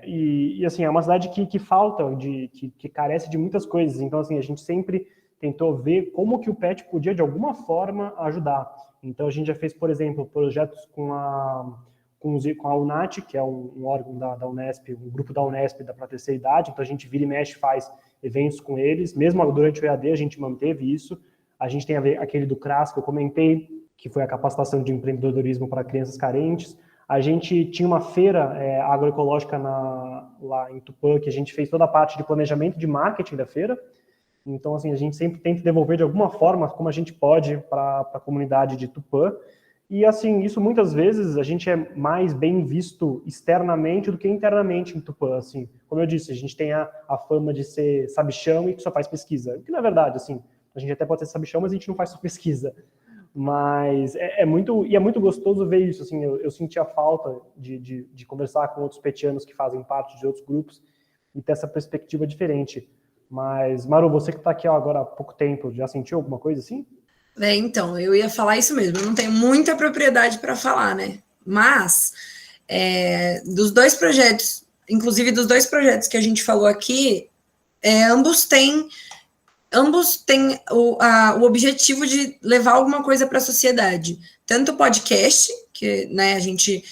E assim, é uma cidade que falta, que carece de muitas coisas. Então, assim, a gente sempre tentou ver como que o PET podia, de alguma forma, ajudar. Então, a gente já fez, por exemplo, projetos com a UNAT, que é um órgão da Unesp, um grupo da Unesp para terceira idade. Então, a gente vira e mexe, faz eventos com eles. Mesmo durante o EAD, a gente manteve isso. A gente tem aquele do CRAS, que eu comentei, que foi a capacitação de empreendedorismo para crianças carentes. A gente tinha uma feira agroecológica lá em Tupã, que a gente fez toda a parte de planejamento de marketing da feira. Então, assim, a gente sempre tenta devolver de alguma forma, como a gente pode, para a comunidade de Tupã. E, assim, isso muitas vezes a gente é mais bem visto externamente do que internamente em Tupã. Assim, como eu disse, a gente tem a fama de ser sabichão e que só faz pesquisa. Que, na verdade, assim, a gente até pode ser sabichão, mas a gente não faz só pesquisa. Mas é muito gostoso ver isso, assim, eu senti a falta de conversar com outros petianos que fazem parte de outros grupos e ter essa perspectiva diferente. Mas, Maru, você que está aqui agora há pouco tempo, já sentiu alguma coisa assim? Então, eu ia falar isso mesmo, eu não tenho muita propriedade para falar, né? Mas, dos dois projetos, inclusive dos dois projetos que a gente falou aqui, ambos têm o objetivo de levar alguma coisa para a sociedade. Tanto o podcast, que, né, a gente...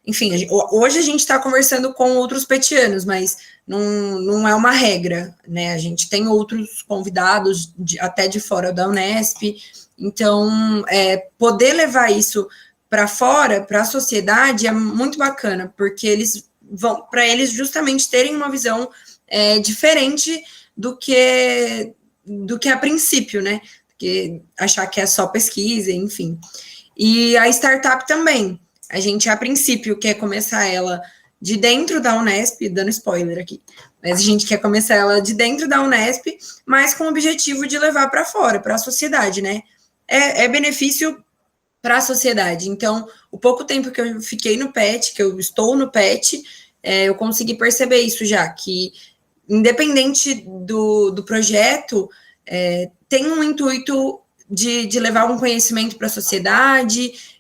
Enfim, hoje a gente está conversando com outros petianos, mas não é uma regra, né? A gente tem outros convidados, até de fora da Unesp. Então, poder levar isso para fora, para a sociedade, é muito bacana, porque eles vão, para eles justamente terem uma visão diferente do que a princípio, né? Porque achar que é só pesquisa, enfim. E a startup também. A gente, a princípio, quer começar ela de dentro da Unesp, dando spoiler aqui, mas a gente quer começar ela de dentro da Unesp, mas com o objetivo de levar para fora, para a sociedade, né? É benefício para a sociedade. Então, o pouco tempo que eu fiquei no PET, que eu estou no PET, eu consegui perceber isso já, que independente do projeto, tem um intuito de levar um conhecimento para a sociedade,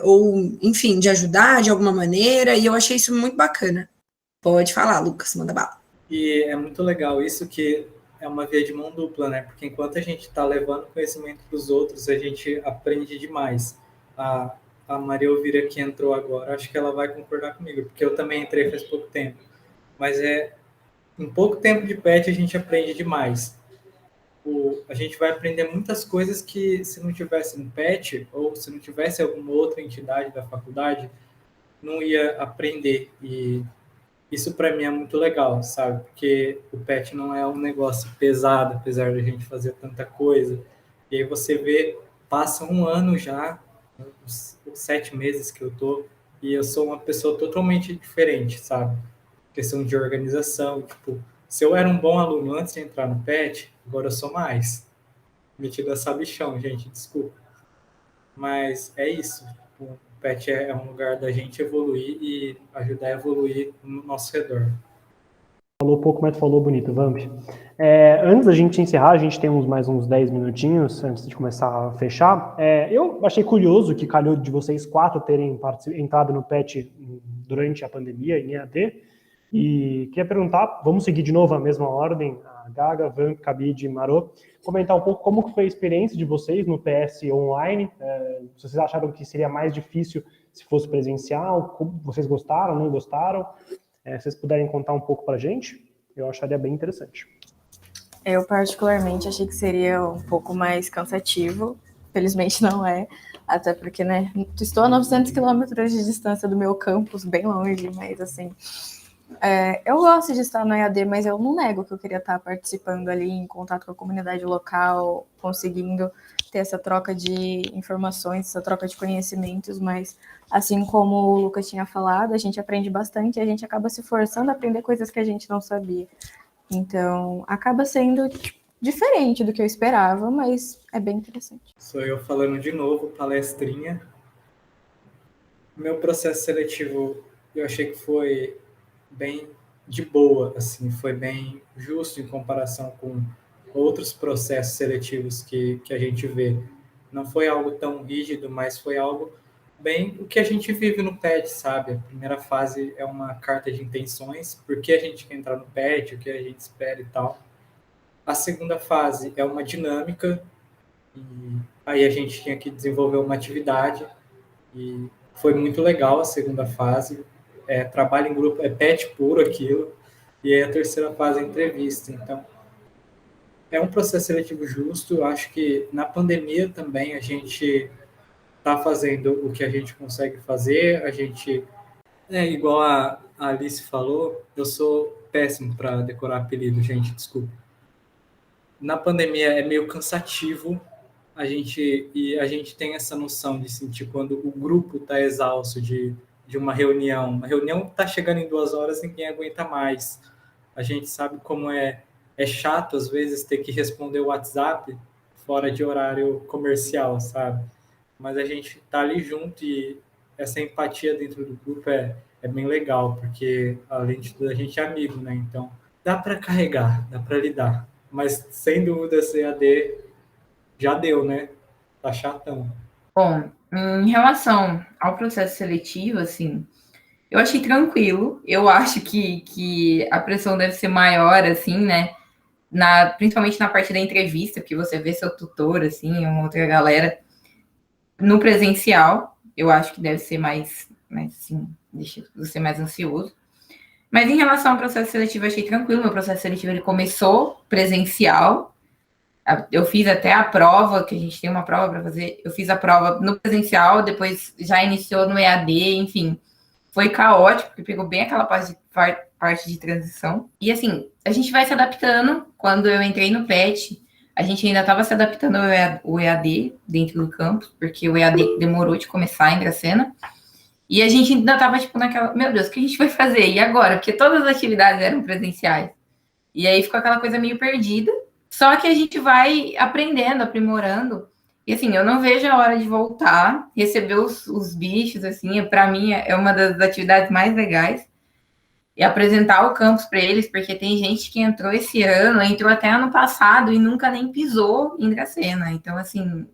ou, enfim, de ajudar de alguma maneira, e eu achei isso muito bacana. Pode falar, Lucas, manda bala. E é muito legal isso, que é uma via de mão dupla, né? Porque enquanto a gente está levando conhecimento para os outros, a gente aprende demais. A Maria Elvira, que entrou agora, acho que ela vai concordar comigo, porque eu também entrei faz pouco tempo. Mas em pouco tempo de PET a gente aprende demais. A gente vai aprender muitas coisas que, se não tivesse no PET, ou se não tivesse alguma outra entidade da faculdade, não ia aprender. E isso para mim é muito legal, sabe? Porque o PET não é um negócio pesado, apesar de a gente fazer tanta coisa. E aí você vê, passa um ano já, os 7 meses que eu tô, e eu sou uma pessoa totalmente diferente, sabe? Questão de organização, tipo, se eu era um bom aluno antes de entrar no PET, agora eu sou mais. Metido a sabichão, gente, desculpa. Mas é isso. O PET é um lugar da gente evoluir e ajudar a evoluir no nosso redor. Falou pouco, mas falou bonito, Vamp. Antes da gente encerrar, a gente tem mais uns 10 minutinhos antes de começar a fechar. Eu achei curioso que calhou de vocês 4 terem entrado no PET durante a pandemia, em EAD. E queria perguntar, vamos seguir de novo a mesma ordem, a Gaga, Vamp, Cabide e Marô, comentar um pouco como foi a experiência de vocês no PS online, se vocês acharam que seria mais difícil se fosse presencial, como vocês gostaram, não gostaram, Se vocês puderem contar um pouco para a gente, eu acharia bem interessante. Eu, particularmente, achei que seria um pouco mais cansativo. Felizmente não é. Até porque, né, estou a 900 quilômetros de distância do meu campus, bem longe, mas, assim... eu gosto de estar no EAD, mas eu não nego que eu queria estar participando ali, em contato com a comunidade local, conseguindo ter essa troca de informações, essa troca de conhecimentos, mas assim como o Lucas tinha falado, a gente aprende bastante e a gente acaba se forçando a aprender coisas que a gente não sabia. Então, acaba sendo diferente do que eu esperava, mas é bem interessante. Sou eu falando de novo, palestrinha. Meu processo seletivo, eu achei que foi bem de boa, assim, foi bem justo em comparação com outros processos seletivos que a gente vê. Não foi algo tão rígido, mas foi algo bem o que a gente vive no PET, sabe? A primeira fase é uma carta de intenções, por que a gente quer entrar no PET, o que a gente espera e tal. A segunda fase é uma dinâmica, e aí a gente tinha que desenvolver uma atividade, e foi muito legal a segunda fase. Trabalho em grupo, é PET puro aquilo, e aí a terceira fase é entrevista. Então, é um processo seletivo justo. Eu acho que na pandemia também a gente está fazendo o que a gente consegue fazer. A gente, igual a Alice falou, eu sou péssimo para decorar apelido, gente, desculpa. Na pandemia é meio cansativo, a gente tem essa noção de sentir quando o grupo está exausto de uma reunião. Uma reunião está chegando em 2 horas, ninguém aguenta mais. A gente sabe como é chato, às vezes, ter que responder o WhatsApp fora de horário comercial, sabe? Mas a gente está ali junto e essa empatia dentro do grupo é bem legal, porque, além de tudo, a gente é amigo, né? Então, dá para carregar, dá para lidar. Mas, sem dúvida, esse EAD já deu, né? Tá chatão. Bom, em relação ao processo seletivo, assim, eu achei tranquilo. Eu acho que a pressão deve ser maior, assim, né? Principalmente na parte da entrevista, porque você vê seu tutor, assim, uma outra galera. No presencial, eu acho que deve ser mais assim, deixa você mais ansioso. Mas em relação ao processo seletivo, eu achei tranquilo. Meu processo seletivo ele começou presencial. Eu fiz até a prova, que a gente tem uma prova para fazer. Eu fiz a prova no presencial, depois já iniciou no EAD, enfim. Foi caótico, porque pegou bem aquela parte de transição. E assim, a gente vai se adaptando. Quando eu entrei no PET, a gente ainda estava se adaptando ao EAD dentro do campus, porque o EAD demorou de começar em Dracena. E a gente ainda estava, tipo, naquela... Meu Deus, o que a gente vai fazer? E agora? Porque todas as atividades eram presenciais. E aí ficou aquela coisa meio perdida. Só que a gente vai aprendendo, aprimorando. E, assim, eu não vejo a hora de voltar, receber os bichos, assim, para mim é uma das atividades mais legais. E apresentar o campus para eles, porque tem gente que entrou esse ano, entrou até ano passado e nunca nem pisou em Dracena. Então, assim,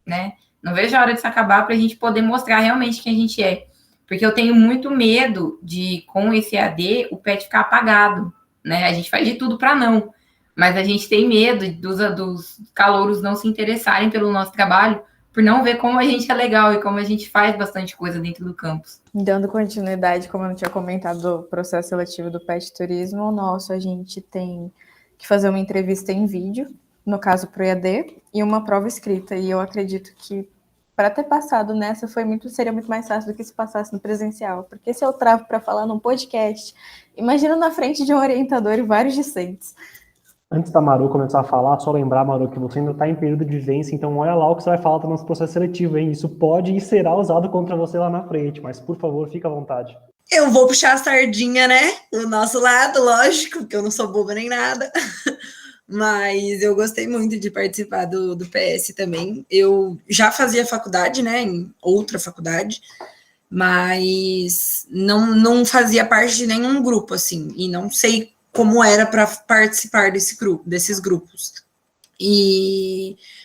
né? Não vejo a hora disso acabar para a gente poder mostrar realmente quem a gente é. Porque eu tenho muito medo de, com esse EAD, o PET ficar apagado, né? A gente faz de tudo para não. Mas a gente tem medo dos calouros não se interessarem pelo nosso trabalho, por não ver como a gente é legal e como a gente faz bastante coisa dentro do campus. Dando continuidade, como eu não tinha comentado do processo seletivo do PET Turismo, o nosso a gente tem que fazer uma entrevista em vídeo, no caso para o EAD, e uma prova escrita. E eu acredito que para ter passado nessa seria muito mais fácil do que se passasse no presencial. Porque se eu travo para falar num podcast, imagina na frente de um orientador e vários discentes. Antes da Maru começar a falar, só lembrar, Maru, que você ainda está em período de vivência, então olha lá o que você vai falar do nosso processo seletivo, hein? Isso pode e será usado contra você lá na frente, mas por favor, fica à vontade. Eu vou puxar a sardinha, né? Do nosso lado, lógico, porque eu não sou boba nem nada. Mas eu gostei muito de participar do PS também. Eu já fazia faculdade, né? Em outra faculdade, mas não fazia parte de nenhum grupo, assim, e não sei como era para participar desses grupos.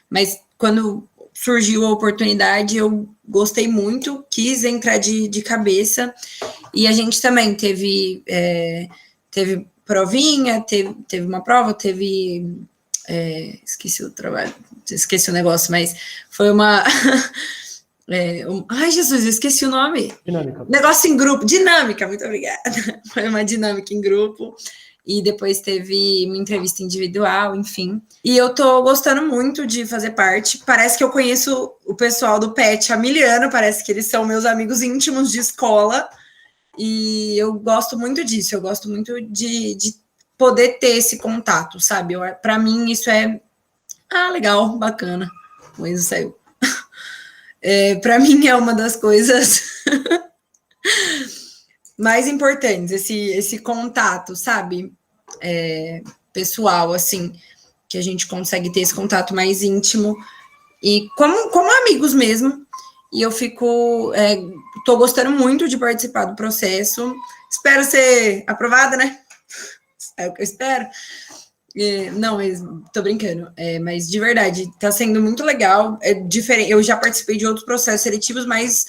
Mas quando surgiu a oportunidade, eu gostei muito, quis entrar de cabeça, e a gente também teve provinha, teve uma prova, esqueci o trabalho, esqueci o negócio, mas foi Ai, Jesus, eu esqueci o nome. Dinâmica. Negócio em grupo, dinâmica, muito obrigada. Foi uma dinâmica em grupo. E depois teve uma entrevista individual, enfim. E eu tô gostando muito de fazer parte. Parece que eu conheço o pessoal do PET há 1000 anos, parece que eles são meus amigos íntimos de escola. E eu gosto muito disso, eu gosto muito de poder ter esse contato, sabe? Para mim, isso é... legal, bacana. O Enzo saiu. Para mim, é uma das coisas... mais importantes, esse contato, sabe? Pessoal, assim, que a gente consegue ter esse contato mais íntimo e como amigos mesmo. E eu tô gostando muito de participar do processo. Espero ser aprovada, né? É o que eu espero. Não, mas tô brincando. Mas de verdade, tá sendo muito legal. É diferente. Eu já participei de outros processos seletivos, mas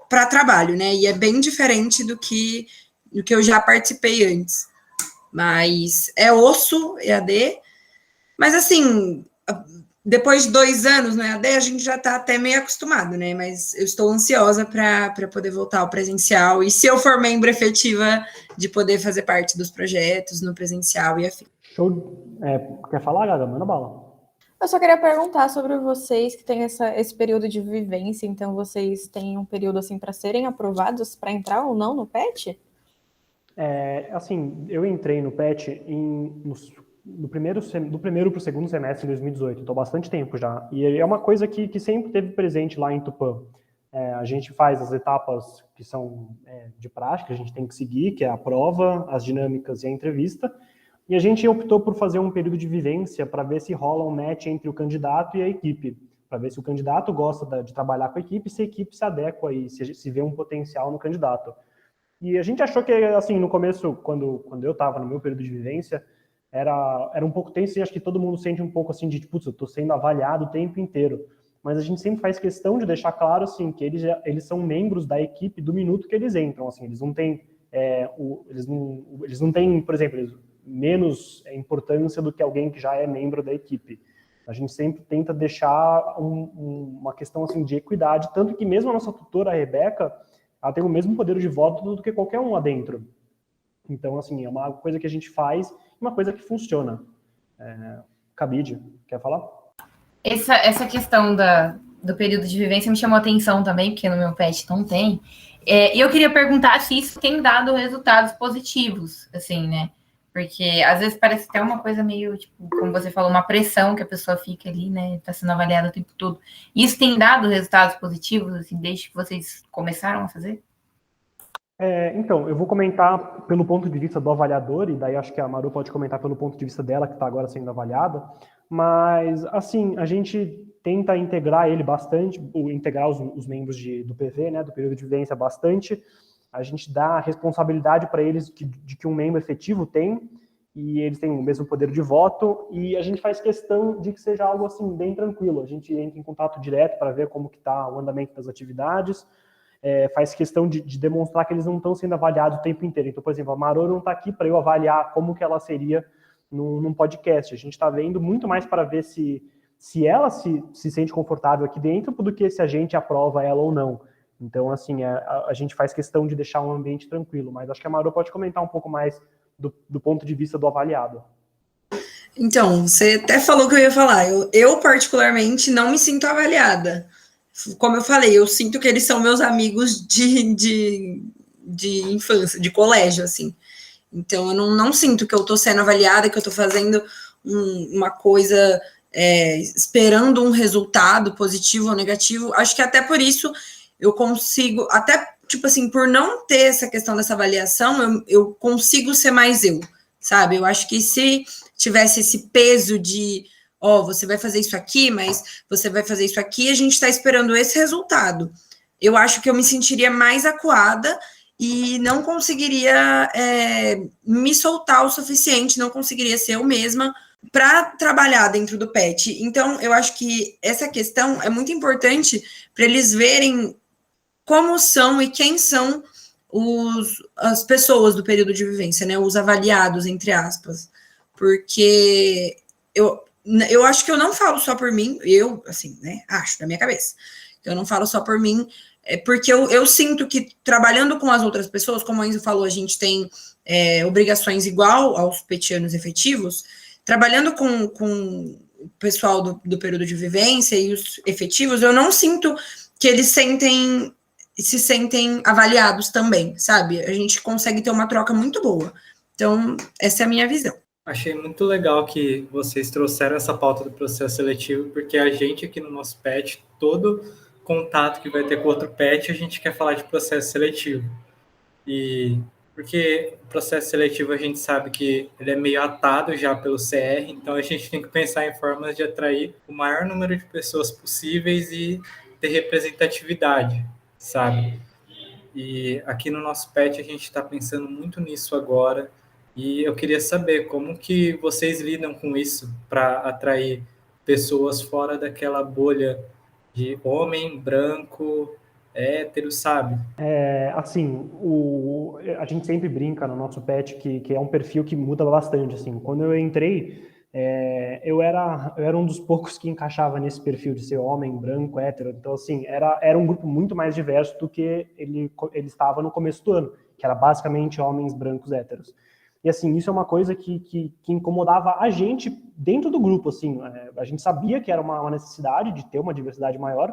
para trabalho, né? E é bem diferente do que eu já participei antes. Mas é osso, EAD. Mas assim, depois de 2 anos no EAD, a gente já está até meio acostumado, né? Mas eu estou ansiosa para poder voltar ao presencial. E se eu for membro efetiva, de poder fazer parte dos projetos no presencial e afim. Show. Quer falar, Gaga? Manda bala. Eu só queria perguntar sobre vocês que têm esse período de vivência, então vocês têm um período assim para serem aprovados para entrar ou não no PET? Assim, eu entrei no PET do primeiro para o segundo semestre de 2018, estou há bastante tempo já. E é uma coisa que sempre teve presente lá em Tupã. A gente faz as etapas que são de prática, a gente tem que seguir, que é a prova, as dinâmicas e a entrevista. E a gente optou por fazer um período de vivência para ver se rola um match entre o candidato e a equipe, para ver se o candidato gosta de trabalhar com a equipe, se a equipe se adequa e se vê um potencial no candidato. E a gente achou que, assim, no começo, quando eu estava no meu período de vivência, era um pouco tenso e acho que todo mundo sente um pouco assim de, tipo, eu estou sendo avaliado o tempo inteiro. Mas a gente sempre faz questão de deixar claro, assim, que eles são membros da equipe do minuto que eles entram, assim, eles não têm, eles não têm, por exemplo, menos importância do que alguém que já é membro da equipe. A gente sempre tenta deixar uma questão assim de equidade, tanto que mesmo a nossa tutora, a Rebeca, ela tem o mesmo poder de voto do que qualquer um lá dentro. Então, assim, é uma coisa que a gente faz, uma coisa que funciona. Cabide, quer falar? Essa questão do período de vivência me chamou a atenção também, porque no meu PET não tem. E eu queria perguntar se isso tem dado resultados positivos, assim, né? Porque às vezes parece até uma coisa meio, tipo, como você falou, uma pressão que a pessoa fica ali, né? Está sendo avaliada o tempo todo. Isso tem dado resultados positivos, assim, desde que vocês começaram a fazer? Então, eu vou comentar pelo ponto de vista do avaliador, e daí acho que a Maru pode comentar pelo ponto de vista dela, que está agora sendo avaliada. Mas, assim, a gente tenta integrar ele bastante, integrar os membros do PV, né, do período de vivência bastante. A gente dá a responsabilidade para eles de que um membro efetivo tem, e eles têm o mesmo poder de voto, e a gente faz questão de que seja algo assim bem tranquilo. A gente entra em contato direto para ver como que está o andamento das atividades, faz questão de demonstrar que eles não estão sendo avaliados o tempo inteiro. Então, por exemplo, a Maru não está aqui para eu avaliar como que ela seria num podcast. A gente está vendo muito mais para ver se ela se sente confortável aqui dentro do que se a gente aprova ela ou não. Então, assim, a gente faz questão de deixar um ambiente tranquilo, mas acho que a Maru pode comentar um pouco mais do ponto de vista do avaliado. Então, você até falou que eu ia falar. Eu particularmente, não me sinto avaliada. Como eu falei, eu sinto que eles são meus amigos de infância, de colégio, assim. Então, eu não sinto que eu estou sendo avaliada, que eu estou fazendo uma coisa esperando um resultado positivo ou negativo. Acho que até por isso eu consigo, até, tipo assim, por não ter essa questão dessa avaliação, eu consigo ser mais eu, sabe? Eu acho que se tivesse esse peso de, você vai fazer isso aqui, mas você vai fazer isso aqui, a gente está esperando esse resultado. Eu acho que eu me sentiria mais acuada e não conseguiria me soltar o suficiente, não conseguiria ser eu mesma para trabalhar dentro do PET. Então, eu acho que essa questão é muito importante para eles verem como são e quem são as pessoas do período de vivência, né? Os avaliados, entre aspas. Porque eu acho que eu não falo só por mim, eu, assim, né? Acho, na minha cabeça, Eu não falo só por mim, porque eu sinto que trabalhando com as outras pessoas, como a Enzo falou, a gente tem obrigações igual aos petianos efetivos, trabalhando com o pessoal do período de vivência e os efetivos, eu não sinto que eles se sentem avaliados também, sabe? A gente consegue ter uma troca muito boa. Então, essa é a minha visão. Achei muito legal que vocês trouxeram essa pauta do processo seletivo, porque a gente aqui no nosso PET, todo contato que vai ter com outro PET, a gente quer falar de processo seletivo. E porque o processo seletivo a gente sabe que ele é meio atado já pelo CR, então a gente tem que pensar em formas de atrair o maior número de pessoas possíveis e ter representatividade, sabe? E aqui no nosso PET a gente está pensando muito nisso agora, e eu queria saber como que vocês lidam com isso para atrair pessoas fora daquela bolha de homem, branco, hétero, sabe? Assim, a gente sempre brinca no nosso PET que é um perfil que muda bastante, assim. Quando eu entrei, eu era um dos poucos que encaixava nesse perfil de ser homem, branco, hétero. Então, assim, era um grupo muito mais diverso do que ele estava no começo do ano, que era basicamente homens brancos héteros. E, assim, isso é uma coisa que incomodava a gente dentro do grupo, assim. A gente sabia que era uma necessidade de ter uma diversidade maior.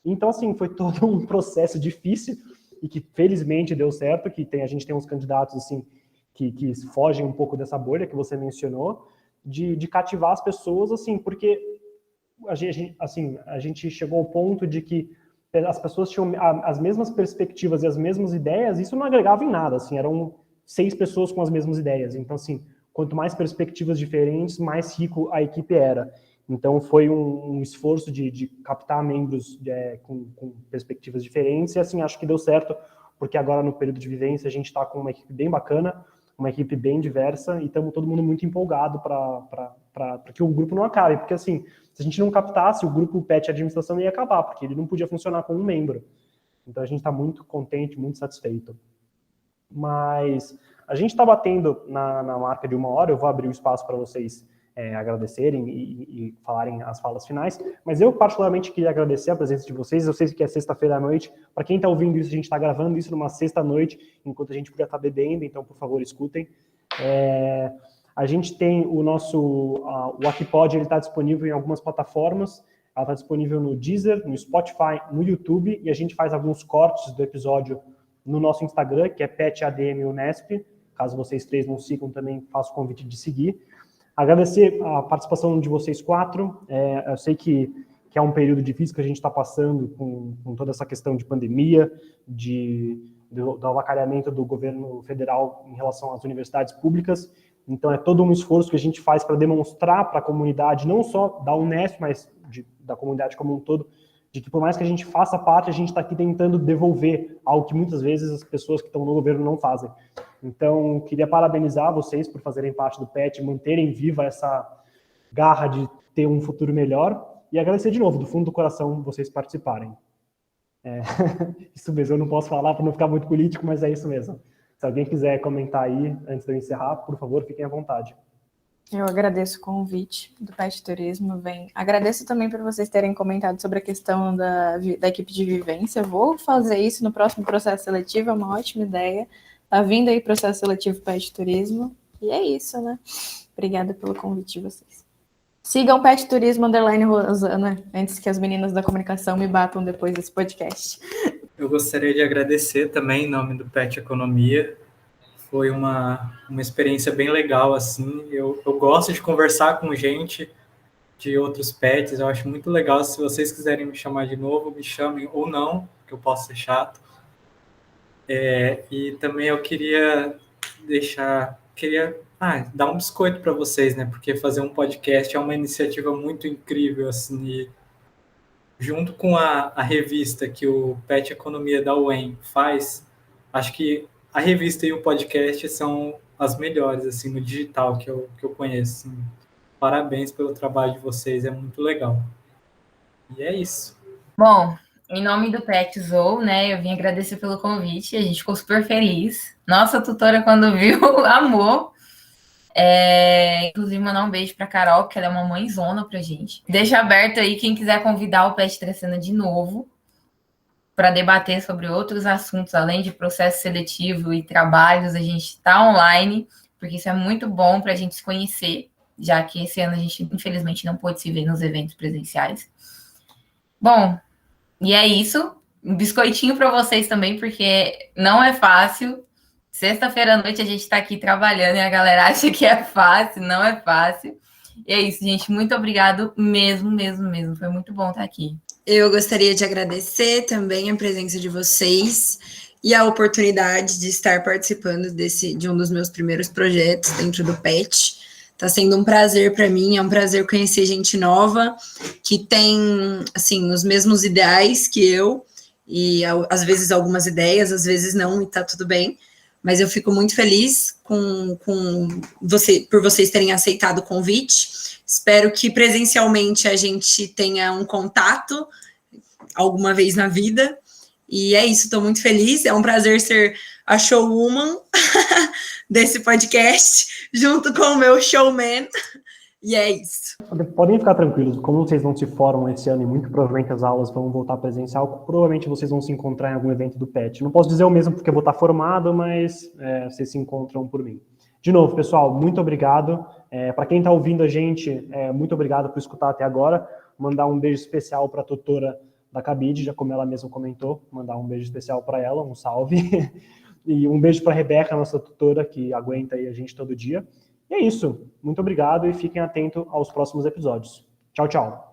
Então, assim, foi todo um processo difícil e que, felizmente, deu certo, que a gente tem uns candidatos, assim, que fogem um pouco dessa bolha que você mencionou, de cativar as pessoas, assim, porque a gente chegou ao ponto de que as pessoas tinham as mesmas perspectivas e as mesmas ideias, e isso não agregava em nada, assim, eram 6 pessoas com as mesmas ideias. Então, assim, quanto mais perspectivas diferentes, mais rico a equipe era. Então, foi um esforço de captar membros com perspectivas diferentes, e, assim, acho que deu certo, porque agora, no período de vivência, a gente está com uma equipe bem bacana, uma equipe bem diversa, e estamos todo mundo muito empolgado para que o grupo não acabe, porque, assim, se a gente não captasse, o grupo PET Administração ia acabar, porque ele não podia funcionar com um membro. Então, a gente está muito contente, muito satisfeito. Mas a gente está batendo na marca de 1 hora, eu vou abrir o espaço para vocês agradecerem e falarem as falas finais, mas eu particularmente queria agradecer a presença de vocês. Eu sei que é sexta-feira à noite, para quem está ouvindo isso, a gente está gravando isso numa sexta-noite, enquanto a gente podia estar bebendo, então, por favor, escutem. A gente tem o Aquipod, ele está disponível em algumas plataformas, ela está disponível no Deezer, no Spotify, no YouTube, e a gente faz alguns cortes do episódio no nosso Instagram, que é PetADMUnesp. Caso vocês 3 não sigam, também faço o convite de seguir. Agradecer a participação de vocês 4. Eu sei que é um período difícil que a gente está passando com toda essa questão de pandemia, do avacalhamento do governo federal em relação às universidades públicas. Então, é todo um esforço que a gente faz para demonstrar para a comunidade, não só da Unesp, mas da comunidade como um todo, de que por mais que a gente faça parte, a gente está aqui tentando devolver algo que muitas vezes as pessoas que estão no governo não fazem. Então, queria parabenizar vocês por fazerem parte do PET, manterem viva essa garra de ter um futuro melhor, e agradecer de novo, do fundo do coração, vocês participarem. Isso mesmo, eu não posso falar para não ficar muito político, mas é isso mesmo. Se alguém quiser comentar aí, antes de eu encerrar, por favor, fiquem à vontade. Eu agradeço o convite do PET Turismo. Agradeço também por vocês terem comentado sobre a questão da equipe de vivência. Vou fazer isso no próximo processo seletivo, é uma ótima ideia. Tá vindo aí processo seletivo PET Turismo. E é isso, né? Obrigada pelo convite de vocês. Sigam PET Turismo _Rosana, antes que as meninas da comunicação me batam depois desse podcast. Eu gostaria de agradecer também em nome do PET Economia. Foi uma experiência bem legal, assim. Eu gosto de conversar com gente de outros PETs, eu acho muito legal. Se vocês quiserem me chamar de novo, me chamem ou não, que eu posso ser chato. E também eu queria dar um biscoito para vocês, né? Porque fazer um podcast é uma iniciativa muito incrível, assim, e junto com a revista que o PET Economia da UEM faz, acho que a revista e o podcast são as melhores, assim, no digital que eu conheço. Assim. Parabéns pelo trabalho de vocês, é muito legal. E é isso. Bom, em nome do PET Zou, né, eu vim agradecer pelo convite, a gente ficou super feliz. Nossa tutora, quando viu, amou. Inclusive, mandar um beijo pra Carol, que ela é uma mãezona pra gente. Deixa aberto aí quem quiser convidar o PET Trecena de novo. para debater sobre outros assuntos, além de processo seletivo e trabalhos, a gente está online, porque isso é muito bom para a gente se conhecer, já que esse ano a gente, infelizmente, não pôde se ver nos eventos presenciais. Bom, e é isso. Um biscoitinho para vocês também, porque não é fácil. Sexta-feira à noite a gente está aqui trabalhando e a galera acha que é fácil, não é fácil. E é isso, gente. Muito obrigado mesmo. Foi muito bom estar aqui. Eu gostaria de agradecer também a presença de vocês e a oportunidade de estar participando de um dos meus primeiros projetos dentro do PET. Está sendo um prazer para mim, é um prazer conhecer gente nova que tem, assim, os mesmos ideais que eu, e às vezes algumas ideias, às vezes não, e tá tudo bem. Mas eu fico muito feliz por vocês terem aceitado o convite. Espero que presencialmente a gente tenha um contato alguma vez na vida. E é isso, estou muito feliz. É um prazer ser a showwoman desse podcast, junto com o meu showman. E é isso. Podem ficar tranquilos, como vocês não se formam esse ano e muito provavelmente as aulas vão voltar presencial, provavelmente vocês vão se encontrar em algum evento do PET. Não posso dizer o mesmo porque eu vou estar formado, mas vocês se encontram por mim. De novo, pessoal, muito obrigado. Para quem está ouvindo a gente, muito obrigado por escutar até agora. Mandar um beijo especial para a tutora da Cabide, já como ela mesma comentou, mandar um beijo especial para ela, um salve. E um beijo para a Rebeca, nossa tutora, que aguenta aí a gente todo dia. E é isso. Muito obrigado e fiquem atentos aos próximos episódios. Tchau, tchau.